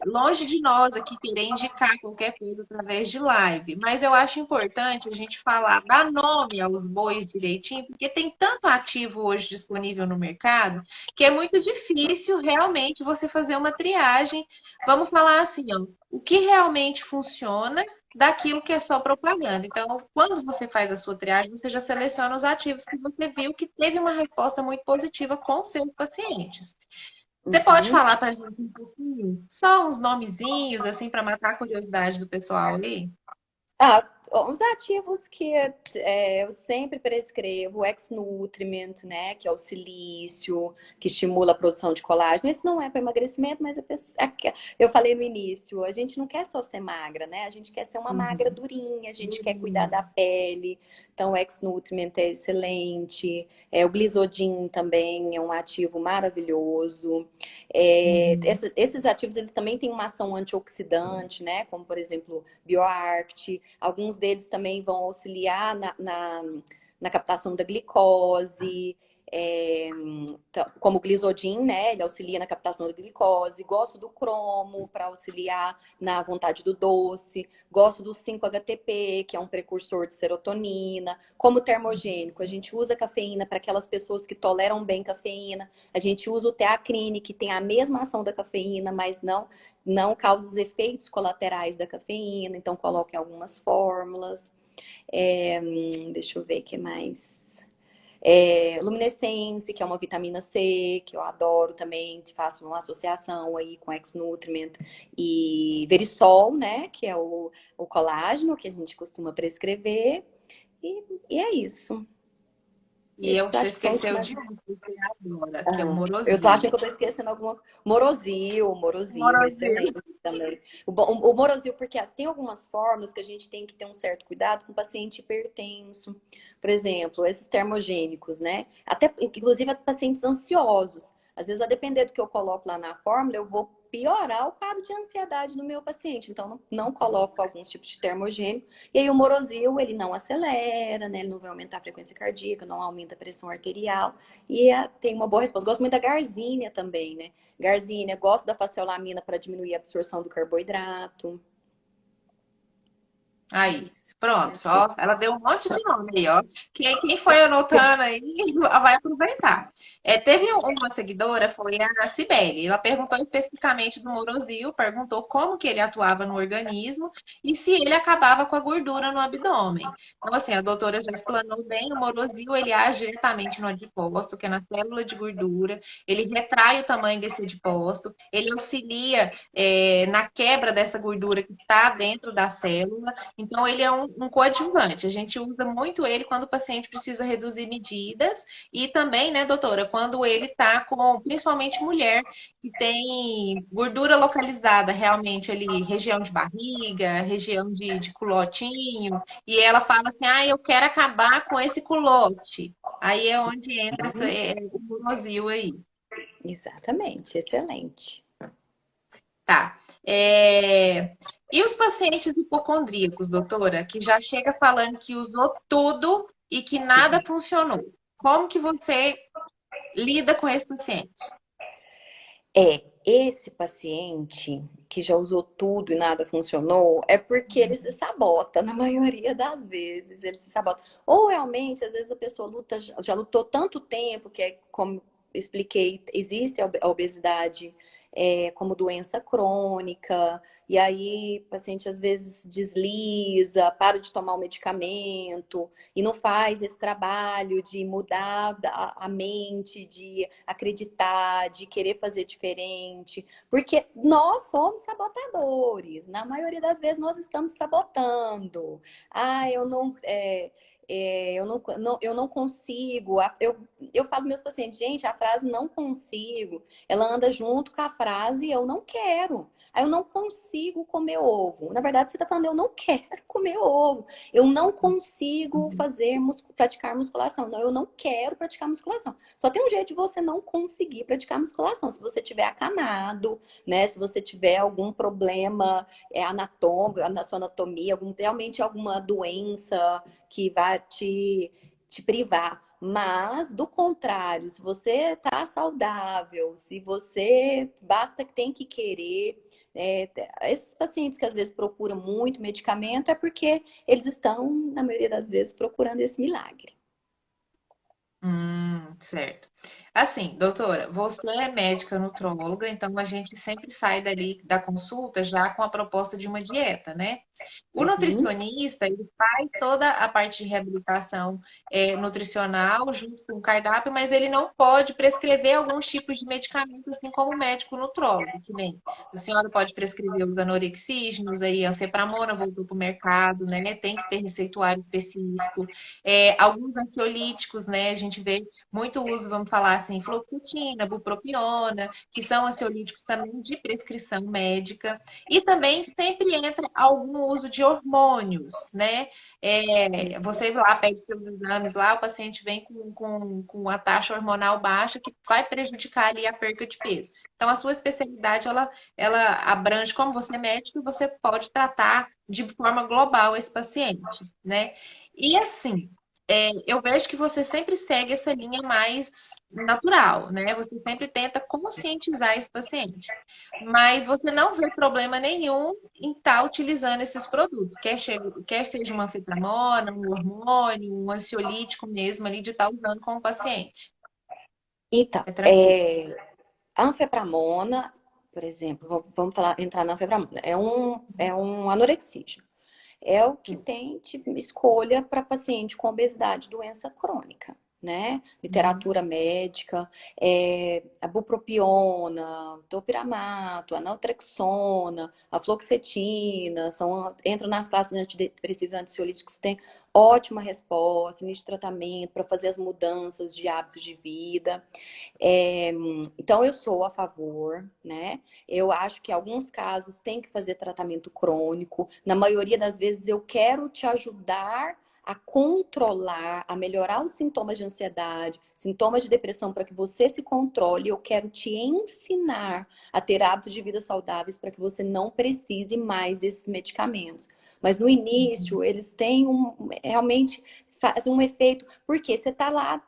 longe de nós aqui querer indicar qualquer coisa através de live, mas eu acho importante a gente falar, dar nome aos bois direitinho, porque tem tanto ativo hoje disponível no mercado que é muito difícil realmente você fazer uma triagem. Vamos falar assim, ó, o que realmente funciona daquilo que é só propaganda. Então, quando você faz a sua triagem, você já seleciona os ativos que você viu que teve uma resposta muito positiva com os seus pacientes. Você pode Uhum. falar para a gente um pouquinho, só uns nomezinhos, assim, para matar a curiosidade do pessoal ali? Ah, os ativos que eu sempre prescrevo, o ex-nutriment, né, que é o silício, que estimula a produção de colágeno. Esse não é para emagrecimento, mas eu falei no início, a gente não quer só ser magra, né? A gente quer ser uma magra Uhum. durinha, a gente quer cuidar da pele. Então, o ex-nutriment é excelente. O Glisodin também é um ativo maravilhoso. Uhum. Esses ativos, eles também têm uma ação antioxidante, né? Como, por exemplo, BioArt. Alguns deles também vão auxiliar na captação da glicose, como o Glisodin, né? Ele auxilia na captação da glicose. Gosto do cromo para auxiliar na vontade do doce. Gosto do 5-HTP, que é um precursor de serotonina. Como termogênico, a gente usa cafeína para aquelas pessoas que toleram bem cafeína. A gente usa o teacrine, que tem a mesma ação da cafeína, mas não causa os efeitos colaterais da cafeína, então coloque algumas fórmulas. Deixa eu ver o que mais. Luminescência, que é uma vitamina C, que eu adoro também, faço uma associação aí com X-Nutriment, e Verisol, né, que é o colágeno que a gente costuma prescrever, e é isso. E Esses você acho que são os que esqueceu mais. de um que você adora, que é o Ah, eu tô Morosil. achando que eu tô esquecendo alguma. Morosil, Morosil, Morosil. excelente também. O Morosil, porque assim, tem algumas formas que a gente tem que ter um certo cuidado com o paciente hipertenso. Por exemplo, esses termogênicos, né? Até, inclusive, pacientes ansiosos. Às vezes, a depender do que eu coloco lá na fórmula, eu vou piorar o quadro de ansiedade no meu paciente. Então, não coloco alguns tipos de termogênico. E aí, o Morosil, ele não acelera, né? Ele não vai aumentar a frequência cardíaca, não aumenta a pressão arterial. E tem uma boa resposta. Gosto muito da garzínia também, né? Garzínia, gosto da faceolamina para diminuir a absorção do carboidrato. Aí, Isso. pronto, Acho que ó, ela deu um monte de nome aí, ó. Quem foi anotando aí vai aproveitar. Teve uma seguidora, foi a Cibele. Ela perguntou especificamente do Morosil, perguntou como que ele atuava no organismo e se ele acabava com a gordura no abdômen. Então, assim, a doutora já explanou bem, o Morosil, ele age diretamente no adipócito, que é na célula de gordura, ele retrai o tamanho desse adipócito, ele auxilia na quebra dessa gordura que está dentro da célula, então, ele é um coadjuvante. A gente usa muito ele quando o paciente precisa reduzir medidas e também, né, doutora, quando ele está com, principalmente mulher, que tem gordura localizada realmente ali, região de barriga, região de culotinho, e ela fala assim, ah, eu quero acabar com esse culote. Aí é onde entra o Luvozil aí. exatamente, excelente. Tá. E os pacientes hipocondríacos, doutora, que já chega falando que usou tudo e que nada funcionou. Como que você lida com esse paciente? Esse paciente que já usou tudo e nada funcionou, é porque ele se sabota, na maioria das vezes, ele se sabota. Ou realmente, às vezes a pessoa luta, já lutou tanto tempo, que é como expliquei, existe a obesidade como doença crônica, e aí o paciente às vezes desliza, para de tomar o medicamento, e não faz esse trabalho de mudar a mente, de acreditar, de querer fazer diferente, porque nós somos sabotadores. Na maioria das vezes nós estamos sabotando. Ah, eu não consigo. Eu falo para meus pacientes, gente, a frase não consigo, ela anda junto com a frase eu não quero. Aí eu não consigo comer ovo. Na verdade, você está falando, eu não quero comer ovo. Eu não consigo praticar musculação. Não, eu não quero praticar musculação. Só tem um jeito de você não conseguir praticar musculação. Se você tiver acamado, né? Se você tiver algum problema anatômico, na sua anatomia, realmente alguma doença que vai te privar. Mas, do contrário, se você tá saudável, se você basta que tem que querer, esses pacientes que às vezes procuram muito medicamento é porque eles estão, na maioria das vezes, procurando esse milagre. Certo. Assim, doutora, você é médica nutróloga, então a gente sempre sai dali da consulta já com a proposta de uma dieta, né? O Uhum. nutricionista, ele faz toda a parte de reabilitação nutricional junto com o cardápio, mas ele não pode prescrever alguns tipos de medicamentos, assim como o médico nutrólogo, que nem a senhora pode prescrever os anorexígenos, aí a fepramona voltou para o mercado, né? Tem que ter receituário específico. Alguns ansiolíticos, né? A gente vê muito uso, vamos falar assim, fluoxetina, bupropiona, que são ansiolíticos também de prescrição médica. E também sempre entra algum uso de hormônios, né? Você lá pede seus exames lá, o paciente vem com a taxa hormonal baixa, que vai prejudicar ali a perca de peso. Então, a sua especialidade, ela abrange, como você é médico, você pode tratar de forma global esse paciente, né? E assim, eu vejo que você sempre segue essa linha mais natural, né? Você sempre tenta conscientizar esse paciente. Mas você não vê problema nenhum em estar utilizando esses produtos, quer seja uma anfetamona, um hormônio, um ansiolítico mesmo ali, de estar usando com o paciente. Então, É tranquilo. a anfepramona, por exemplo, entrar na anfepramona, é um anorexígeno. É o que tem de escolha para paciente com obesidade, doença crônica. né? Uhum. Literatura médica, a bupropiona, topiramato, a naltrexona, a fluoxetina, entram nas classes de antidepressivos e ansiolíticos que têm ótima resposta, início de tratamento para fazer as mudanças de hábitos de vida. Então, eu sou a favor, né? Eu acho que em alguns casos tem que fazer tratamento crônico. Na maioria das vezes, eu quero te ajudar a controlar, a melhorar os sintomas de ansiedade, sintomas de depressão, para que você se controle. Eu quero te ensinar a ter hábitos de vida saudáveis para que você não precise mais desses medicamentos. Mas no início, eles têm realmente fazem um efeito, porque você está lá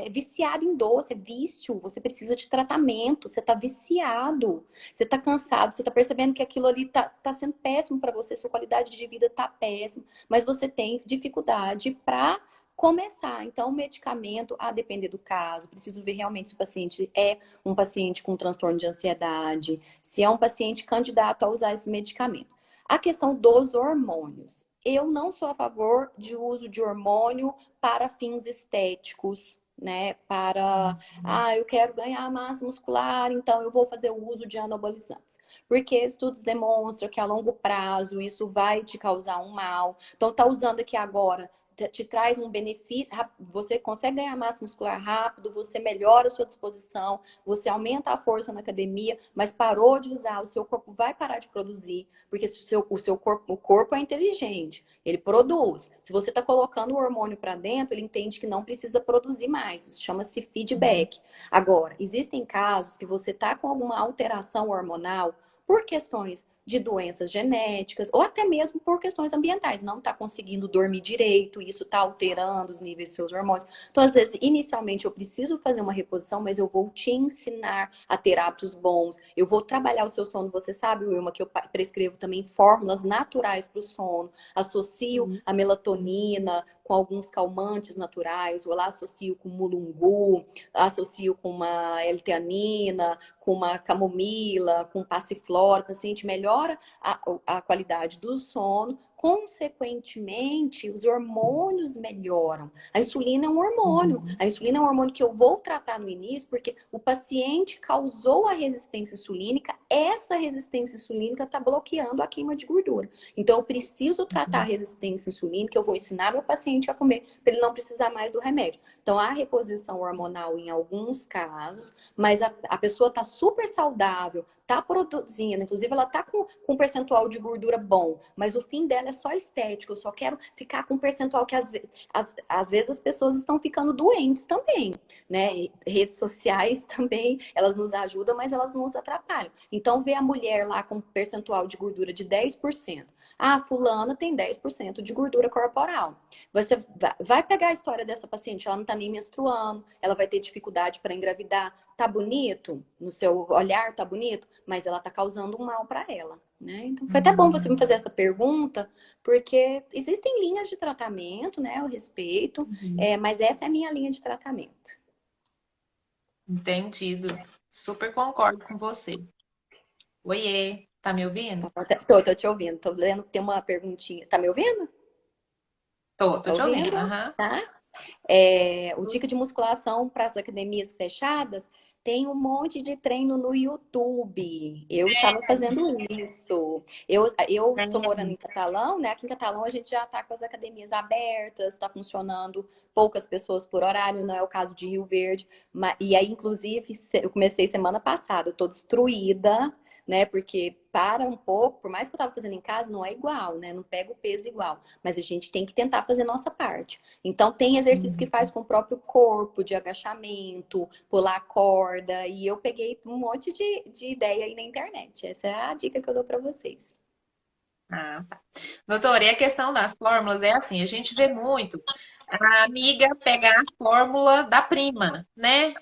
viciado em doce, é vício, você precisa de tratamento, você está viciado, você está cansado, você está percebendo que aquilo ali tá sendo péssimo para você, sua qualidade de vida está péssima, mas você tem dificuldade para começar. Então, o medicamento, a depender do caso, preciso ver realmente se o paciente é um paciente com transtorno de ansiedade, se é um paciente candidato a usar esse medicamento. A questão dos hormônios. Eu não sou a favor de uso de hormônio para fins estéticos, né? Eu quero ganhar massa muscular, então eu vou fazer o uso de anabolizantes. Porque estudos demonstram que a longo prazo isso vai te causar um mal. Então, tá usando aqui agora te traz um benefício, você consegue ganhar massa muscular rápido, você melhora a sua disposição, você aumenta a força na academia, mas parou de usar, o seu corpo vai parar de produzir, porque o corpo é inteligente, ele produz. Se você está colocando o hormônio para dentro, ele entende que não precisa produzir mais, isso chama-se feedback. Agora, existem casos que você está com alguma alteração hormonal por questões de doenças genéticas ou até mesmo por questões ambientais. Não está conseguindo dormir direito, isso está alterando os níveis de seus hormônios. Então, às vezes, inicialmente eu preciso fazer uma reposição, mas eu vou te ensinar a ter hábitos bons. Eu vou trabalhar o seu sono. Você sabe, Wilma, que eu prescrevo também fórmulas naturais para o sono. Associo a melatonina com alguns calmantes naturais, ou lá associo com mulungu, associo com uma L-teanina, com uma camomila, com passiflora, o paciente melhora a qualidade do sono, consequentemente, os hormônios melhoram. A insulina é um hormônio. A insulina é um hormônio que eu vou tratar no início, porque o paciente causou a resistência insulínica, essa resistência insulínica está bloqueando a queima de gordura. Então, eu preciso tratar a resistência insulínica, eu vou ensinar meu paciente a comer, para ele não precisar mais do remédio. Então, há reposição hormonal em alguns casos, mas a pessoa está super saudável, está produzindo, inclusive ela está com um percentual de gordura bom, mas o fim dela é só estético, eu só quero ficar com um percentual que às vezes as pessoas estão ficando doentes também, né? E redes sociais também, elas nos ajudam, mas elas nos atrapalham. Então, vê a mulher lá com um percentual de gordura de 10%. Ah, fulana tem 10% de gordura corporal. Você vai pegar a história dessa paciente, ela não está nem menstruando, ela vai ter dificuldade para engravidar. Tá bonito? No seu olhar tá bonito? Mas ela tá causando um mal para ela, né? Então foi até bom você me fazer essa pergunta, porque existem linhas de tratamento, né? Eu respeito, mas essa é a minha linha de tratamento. Entendido. Super concordo com você. Oiê, tá me ouvindo? Tô te ouvindo, tô lendo, tem uma perguntinha. Tá me ouvindo? Tô Tá te ouvindo. ouvindo? Aham. Tá? O dica de musculação para as academias fechadas tem um monte de treino no YouTube. Eu estava fazendo isso. Eu estou morando em Catalão, né? Aqui em Catalão a gente já está com as academias abertas, está funcionando poucas pessoas por horário, não é o caso de Rio Verde. E aí, inclusive, eu comecei semana passada, eu estou destruída, né? Porque para um pouco, por mais que eu estava fazendo em casa, não é igual, né? Não pega o peso igual. Mas a gente tem que tentar fazer nossa parte. Então, tem exercício que faz com o próprio corpo, de agachamento, pular corda. E eu peguei um monte de ideia aí na internet. Essa é a dica que eu dou para vocês. Ah, tá. Doutora, e a questão das fórmulas é assim, a gente vê muito a amiga pegar a fórmula da prima, né?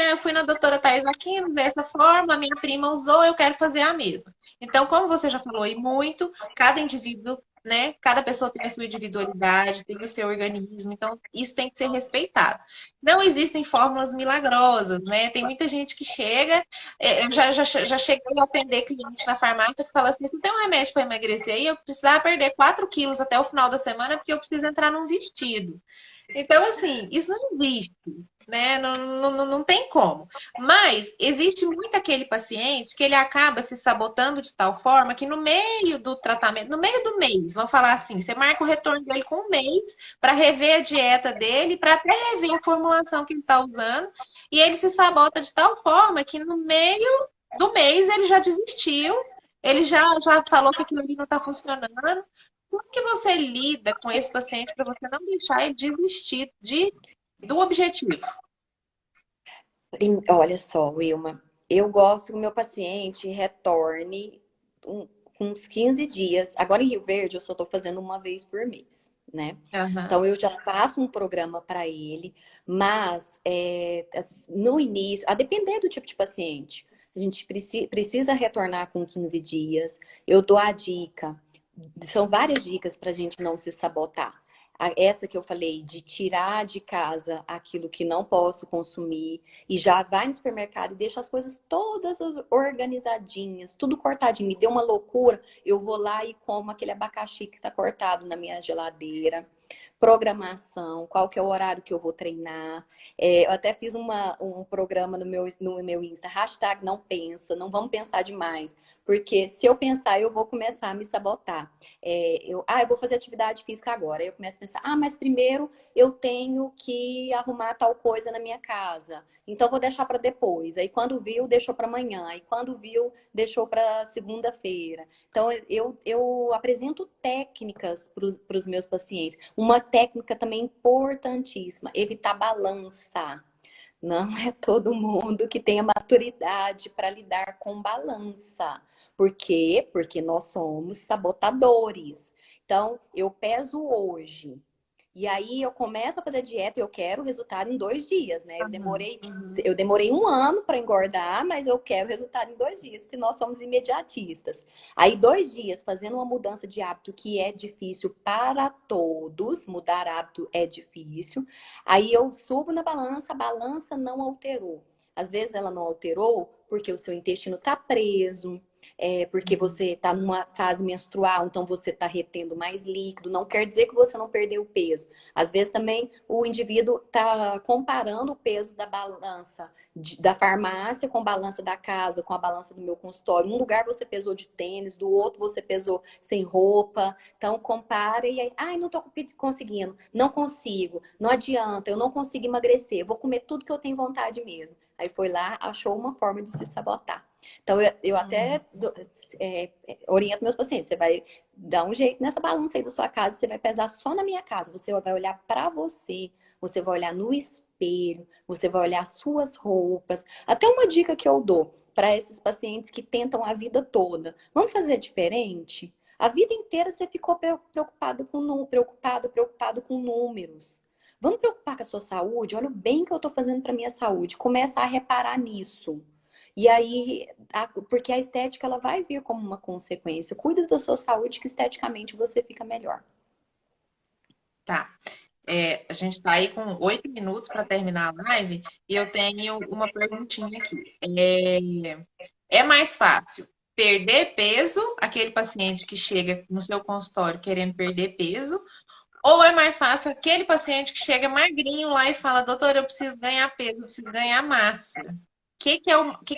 Eu fui na doutora Thais Aquino dessa forma, a minha prima usou, eu quero fazer a mesma. Então, como você já falou aí muito, cada indivíduo, né? Cada pessoa tem a sua individualidade, tem o seu organismo, então isso tem que ser respeitado. Não existem fórmulas milagrosas, né? Tem muita gente que chega, já cheguei a atender cliente na farmácia que fala assim: você tem um remédio para emagrecer aí? Eu precisava perder 4 quilos até o final da semana porque eu preciso entrar num vestido. Então, assim, isso não existe, né? Não tem como. Mas existe muito aquele paciente que ele acaba se sabotando de tal forma que no meio do tratamento, no meio do mês, vamos falar assim, você marca o retorno dele com um mês para rever a dieta dele, para até rever a formulação que ele está usando, e ele se sabota de tal forma que no meio do mês ele já desistiu, ele já falou que aquilo ali não está funcionando. Como que você lida com esse paciente para você não deixar ele desistir do objetivo? Olha só, Wilma, eu gosto que o meu paciente retorne com uns 15 dias. Agora em Rio Verde eu só estou fazendo uma vez por mês, né? Aham. Então eu já faço um programa para ele, mas no início, a depender do tipo de paciente, a gente precisa retornar com 15 dias. Eu dou a dica, são várias dicas para a gente não se sabotar. Essa que eu falei, de tirar de casa aquilo que não posso consumir e já vai no supermercado e deixa as coisas todas organizadinhas, tudo cortadinho. Me deu uma loucura, eu vou lá e como aquele abacaxi que está cortado na minha geladeira. Programação, qual que é o horário que eu vou treinar. Eu até fiz um programa no meu Insta, hashtag não pensa, não vamos pensar demais. Porque se eu pensar, eu vou começar a me sabotar. Eu vou fazer atividade física agora. Aí eu começo a pensar, mas primeiro eu tenho que arrumar tal coisa na minha casa. Então vou deixar para depois. Aí quando viu, deixou para amanhã. Aí quando viu, deixou para segunda-feira. Então eu apresento técnicas para os meus pacientes. Uma técnica também importantíssima, evitar balança. Não é todo mundo que tem a maturidade para lidar com balança. Por quê? Porque nós somos sabotadores. Então, eu peso hoje. E aí eu começo a fazer dieta e eu quero resultado em 2 dias, né? Eu Uhum, demorei, uhum. eu demorei um ano para engordar, mas eu quero resultado em 2 dias, porque nós somos imediatistas. Aí 2 dias fazendo uma mudança de hábito que é difícil para todos, mudar hábito é difícil. Aí eu subo na balança, a balança não alterou. Às vezes ela não alterou porque o seu intestino está preso, porque Uhum. você está numa fase menstrual, então você está retendo mais líquido. Não quer dizer que você não perdeu peso. Às vezes também o indivíduo está comparando o peso da balança da farmácia com a balança da casa, com a balança do meu consultório. Um lugar você pesou de tênis, do outro você pesou sem roupa. Então compara e aí, não estou conseguindo, não consigo, não adianta, eu não consigo emagrecer, vou comer tudo que eu tenho vontade mesmo. Aí foi lá, achou uma forma de se sabotar. Então, eu até oriento meus pacientes. Você vai dar um jeito nessa balança aí da sua casa, você vai pesar só na minha casa. Você vai olhar para você vai olhar no espelho, você vai olhar suas roupas. Até uma dica que eu dou para esses pacientes que tentam a vida toda. Vamos fazer diferente? A vida inteira você ficou preocupado com números. Vamos preocupar com a sua saúde? Olha o bem que eu estou fazendo para minha saúde. Começa a reparar nisso. E aí, porque a estética ela vai vir como uma consequência. Cuida da sua saúde que esteticamente você fica melhor. Tá. A gente está aí com 8 minutos para terminar a live e eu tenho uma perguntinha aqui. É mais fácil perder peso, aquele paciente que chega no seu consultório querendo perder peso, ou é mais fácil aquele paciente que chega magrinho lá e fala, doutor, eu preciso ganhar peso, eu preciso ganhar massa?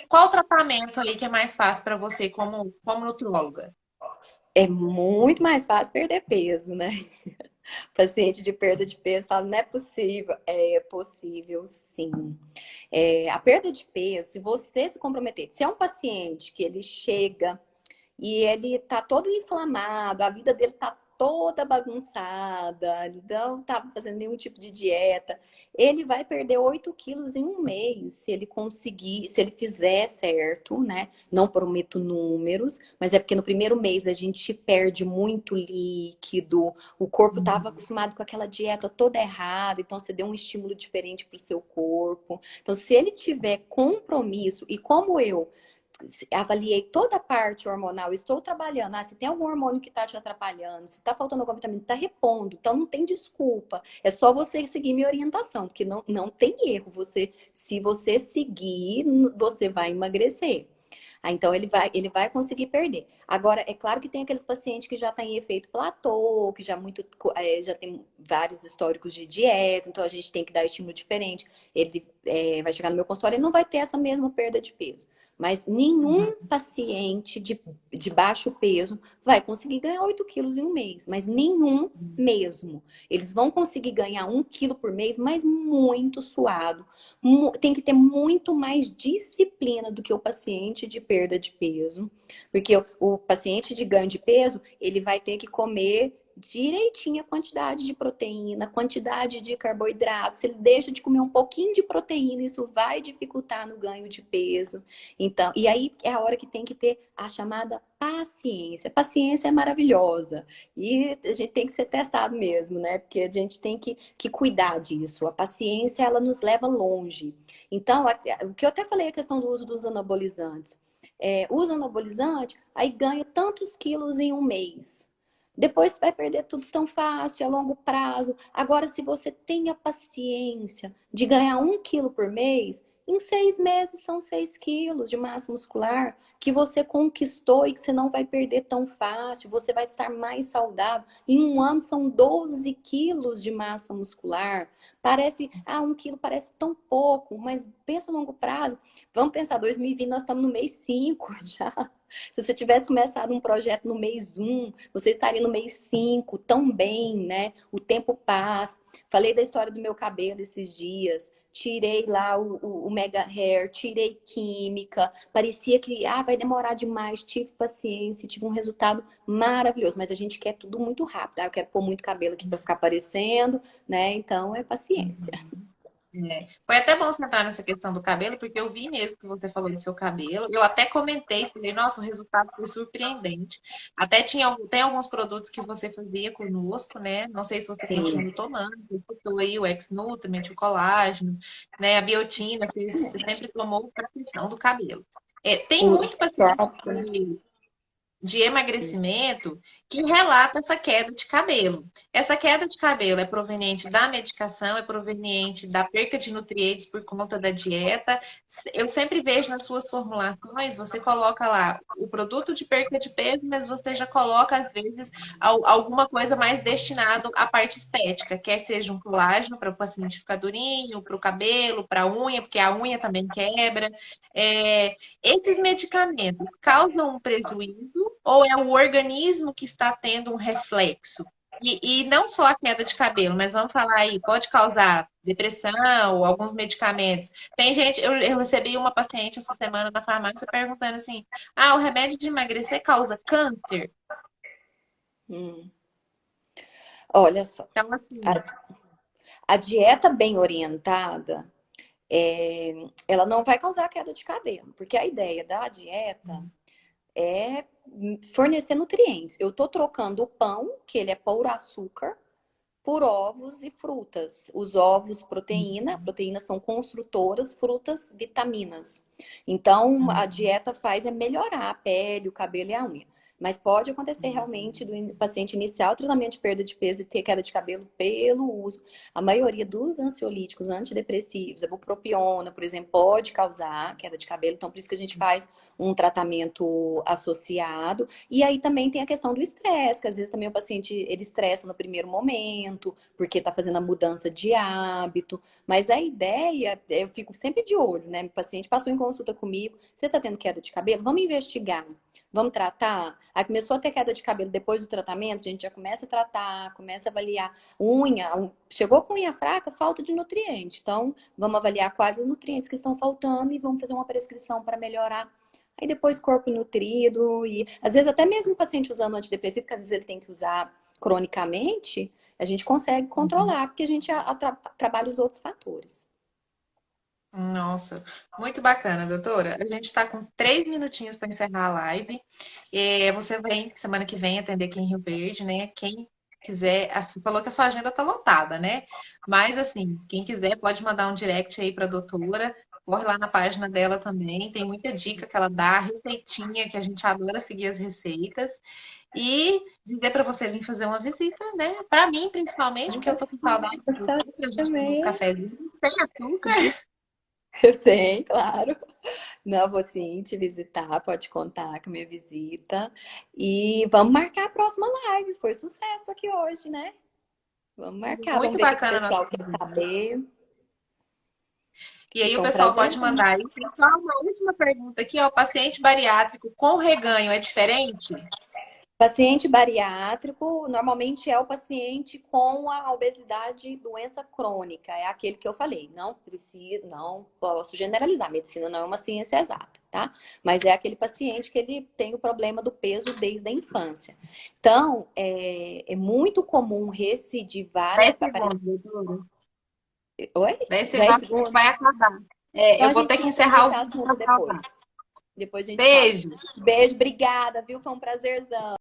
Qual o tratamento aí que é mais fácil para você como nutróloga? É muito mais fácil perder peso, né? Paciente de perda de peso fala, não é possível. É possível, sim. A perda de peso, se você se comprometer, se é um paciente que ele chega e ele tá todo inflamado, a vida dele tá toda bagunçada, ele não tá fazendo nenhum tipo de dieta. Ele vai perder 8 quilos em um mês, se ele conseguir, se ele fizer certo, né? Não prometo números, mas é porque no primeiro mês a gente perde muito líquido, o corpo estava Uhum. acostumado com aquela dieta toda errada, então você deu um estímulo diferente para o seu corpo. Então, se ele tiver compromisso, e como eu avaliei toda a parte hormonal, estou trabalhando. Se tem algum hormônio que está te atrapalhando, se está faltando alguma vitamina, está repondo. Então não tem desculpa. É só você seguir minha orientação, porque não tem erro. Se você seguir, você vai emagrecer. Então ele vai conseguir perder. Agora, é claro que tem aqueles pacientes que já têm efeito platô, que já já tem vários históricos de dieta, então a gente tem que dar estímulo diferente. Ele vai chegar no meu consultório e não vai ter essa mesma perda de peso. Mas nenhum paciente de baixo peso vai conseguir ganhar 8 quilos em um mês, mas nenhum mesmo. Eles vão conseguir ganhar 1 quilo por mês, mas muito suado. Tem que ter muito mais disciplina do que o paciente de perda de peso, porque o paciente de ganho de peso, ele vai ter que comer direitinho a quantidade de proteína, quantidade de carboidrato. Se ele deixa de comer um pouquinho de proteína, isso vai dificultar no ganho de peso. Então, e aí é a hora que tem que ter a chamada paciência. Paciência é maravilhosa e a gente tem que ser testado mesmo, né? Porque a gente tem que cuidar disso. A paciência, ela nos leva longe. Então, o que eu até falei, a questão do uso dos anabolizantes. Usa anabolizante, aí ganha tantos quilos em um mês. Depois você vai perder tudo tão fácil, a longo prazo. Agora, se você tem a paciência de ganhar 1 quilo por mês, em 6 meses são 6 quilos de massa muscular que você conquistou e que você não vai perder tão fácil. Você vai estar mais saudável. Em um ano são 12 quilos de massa muscular. Parece, 1 quilo parece tão pouco, mas pensa a longo prazo. Vamos pensar, 2020 nós estamos no mês 5 já. Se você tivesse começado um projeto no mês 1, você estaria no mês 5, tão bem, né? O tempo passa. Falei da história do meu cabelo esses dias. Tirei lá o Mega Hair, tirei química. Parecia que vai demorar demais. Tive paciência, tive um resultado maravilhoso. Mas a gente quer tudo muito rápido. Eu quero pôr muito cabelo aqui para ficar aparecendo, né? Então é paciência. Foi até bom você entrar nessa questão do cabelo, porque eu vi mesmo que você falou do seu cabelo. Eu até comentei, falei, nossa, o resultado foi surpreendente. Até tem alguns produtos que você fazia conosco, né? Não sei se você Sim. continua tomando, você citou aí o X-Nutriment, o colágeno, né? A biotina, que você sempre tomou para a questão do cabelo. Tem O muito paciente próprio, né? de emagrecimento que relata essa queda de cabelo. Essa queda de cabelo é proveniente da medicação, é proveniente da perca de nutrientes por conta da dieta. Eu sempre vejo nas suas formulações, você coloca lá o produto de perca de peso, mas você já coloca, às vezes, alguma coisa mais destinado à parte estética, quer seja um colágeno para o paciente ficar durinho, para o cabelo, para a unha, porque a unha também quebra. Esses medicamentos causam um prejuízo ou é o organismo que está tendo um reflexo? E não só a queda de cabelo, mas vamos falar aí, pode causar depressão, alguns medicamentos. Tem gente, eu recebi uma paciente essa semana na farmácia perguntando assim: o remédio de emagrecer causa câncer? Hum. Olha só, Então, assim, a, a dieta bem orientada, ela não vai causar queda de cabelo, porque a ideia da dieta é fornecer nutrientes. Eu tô trocando o pão, que ele é puro açúcar, por ovos e frutas. Os ovos, proteínas são construtoras, frutas, vitaminas. Então, a dieta faz melhorar a pele, o cabelo e a unha. Mas pode acontecer realmente do paciente iniciar o tratamento de perda de peso e ter queda de cabelo pelo uso. A maioria dos ansiolíticos antidepressivos, a bupropiona, por exemplo, pode causar queda de cabelo. Então, por isso que a gente faz um tratamento associado. E aí também tem a questão do estresse, que às vezes também o paciente ele estressa no primeiro momento, porque está fazendo a mudança de hábito. Mas a ideia, eu fico sempre de olho, né? O paciente passou em consulta comigo, você está tendo queda de cabelo? Vamos investigar. Vamos tratar? Aí começou a ter queda de cabelo depois do tratamento, a gente já começa a tratar, começa a avaliar unha. Chegou com unha fraca, falta de nutriente. Então, vamos avaliar quais os nutrientes que estão faltando e vamos fazer uma prescrição para melhorar. Aí depois corpo nutrido e às vezes até mesmo o paciente usando antidepressivo, que às vezes ele tem que usar cronicamente, a gente consegue controlar, porque a gente trabalha os outros fatores. nossa, muito bacana, doutora. A gente está com 3 minutinhos para encerrar a live. Você vem semana que vem atender aqui em Rio Verde, né? Quem quiser, você falou que a sua agenda está lotada, né? Mas assim, quem quiser pode mandar um direct aí para a doutora. Corre lá na página dela também. Tem muita dica que ela dá, receitinha, que a gente adora seguir as receitas. E dizer para você vir fazer uma visita, né? Para mim, principalmente, porque eu tô com saudade de você, pra gente tomar um Também. cafezinho sem açúcar. Eu sei, claro. Não, vou sim te visitar, pode contar com a minha visita. E vamos marcar a próxima live. Foi sucesso aqui hoje, né? Vamos marcar, vamos Muito ver o que que o bacana a nossa pessoal quer conversa. saber. E E aí o foi um pessoal prazer. pode mandar aí. Tem só uma última pergunta aqui, ó. O paciente bariátrico com reganho é diferente? Paciente bariátrico normalmente é o paciente com a obesidade, doença crônica, é aquele que eu falei. Não precisa, não posso generalizar, medicina não é uma ciência exata, tá? Mas é aquele paciente que ele tem o problema do peso desde a infância. Então, é muito comum recidivar, 10 aparecer. segundos, doutora. Oi? 10 10 segundos, a gente vai segundos? acabar. É, Então eu a vou gente ter que entra nesse encerrar o vídeo assunto para depois. salvar. Depois a gente fala. Beijo! Beijo, obrigada, viu? Foi um prazerzão.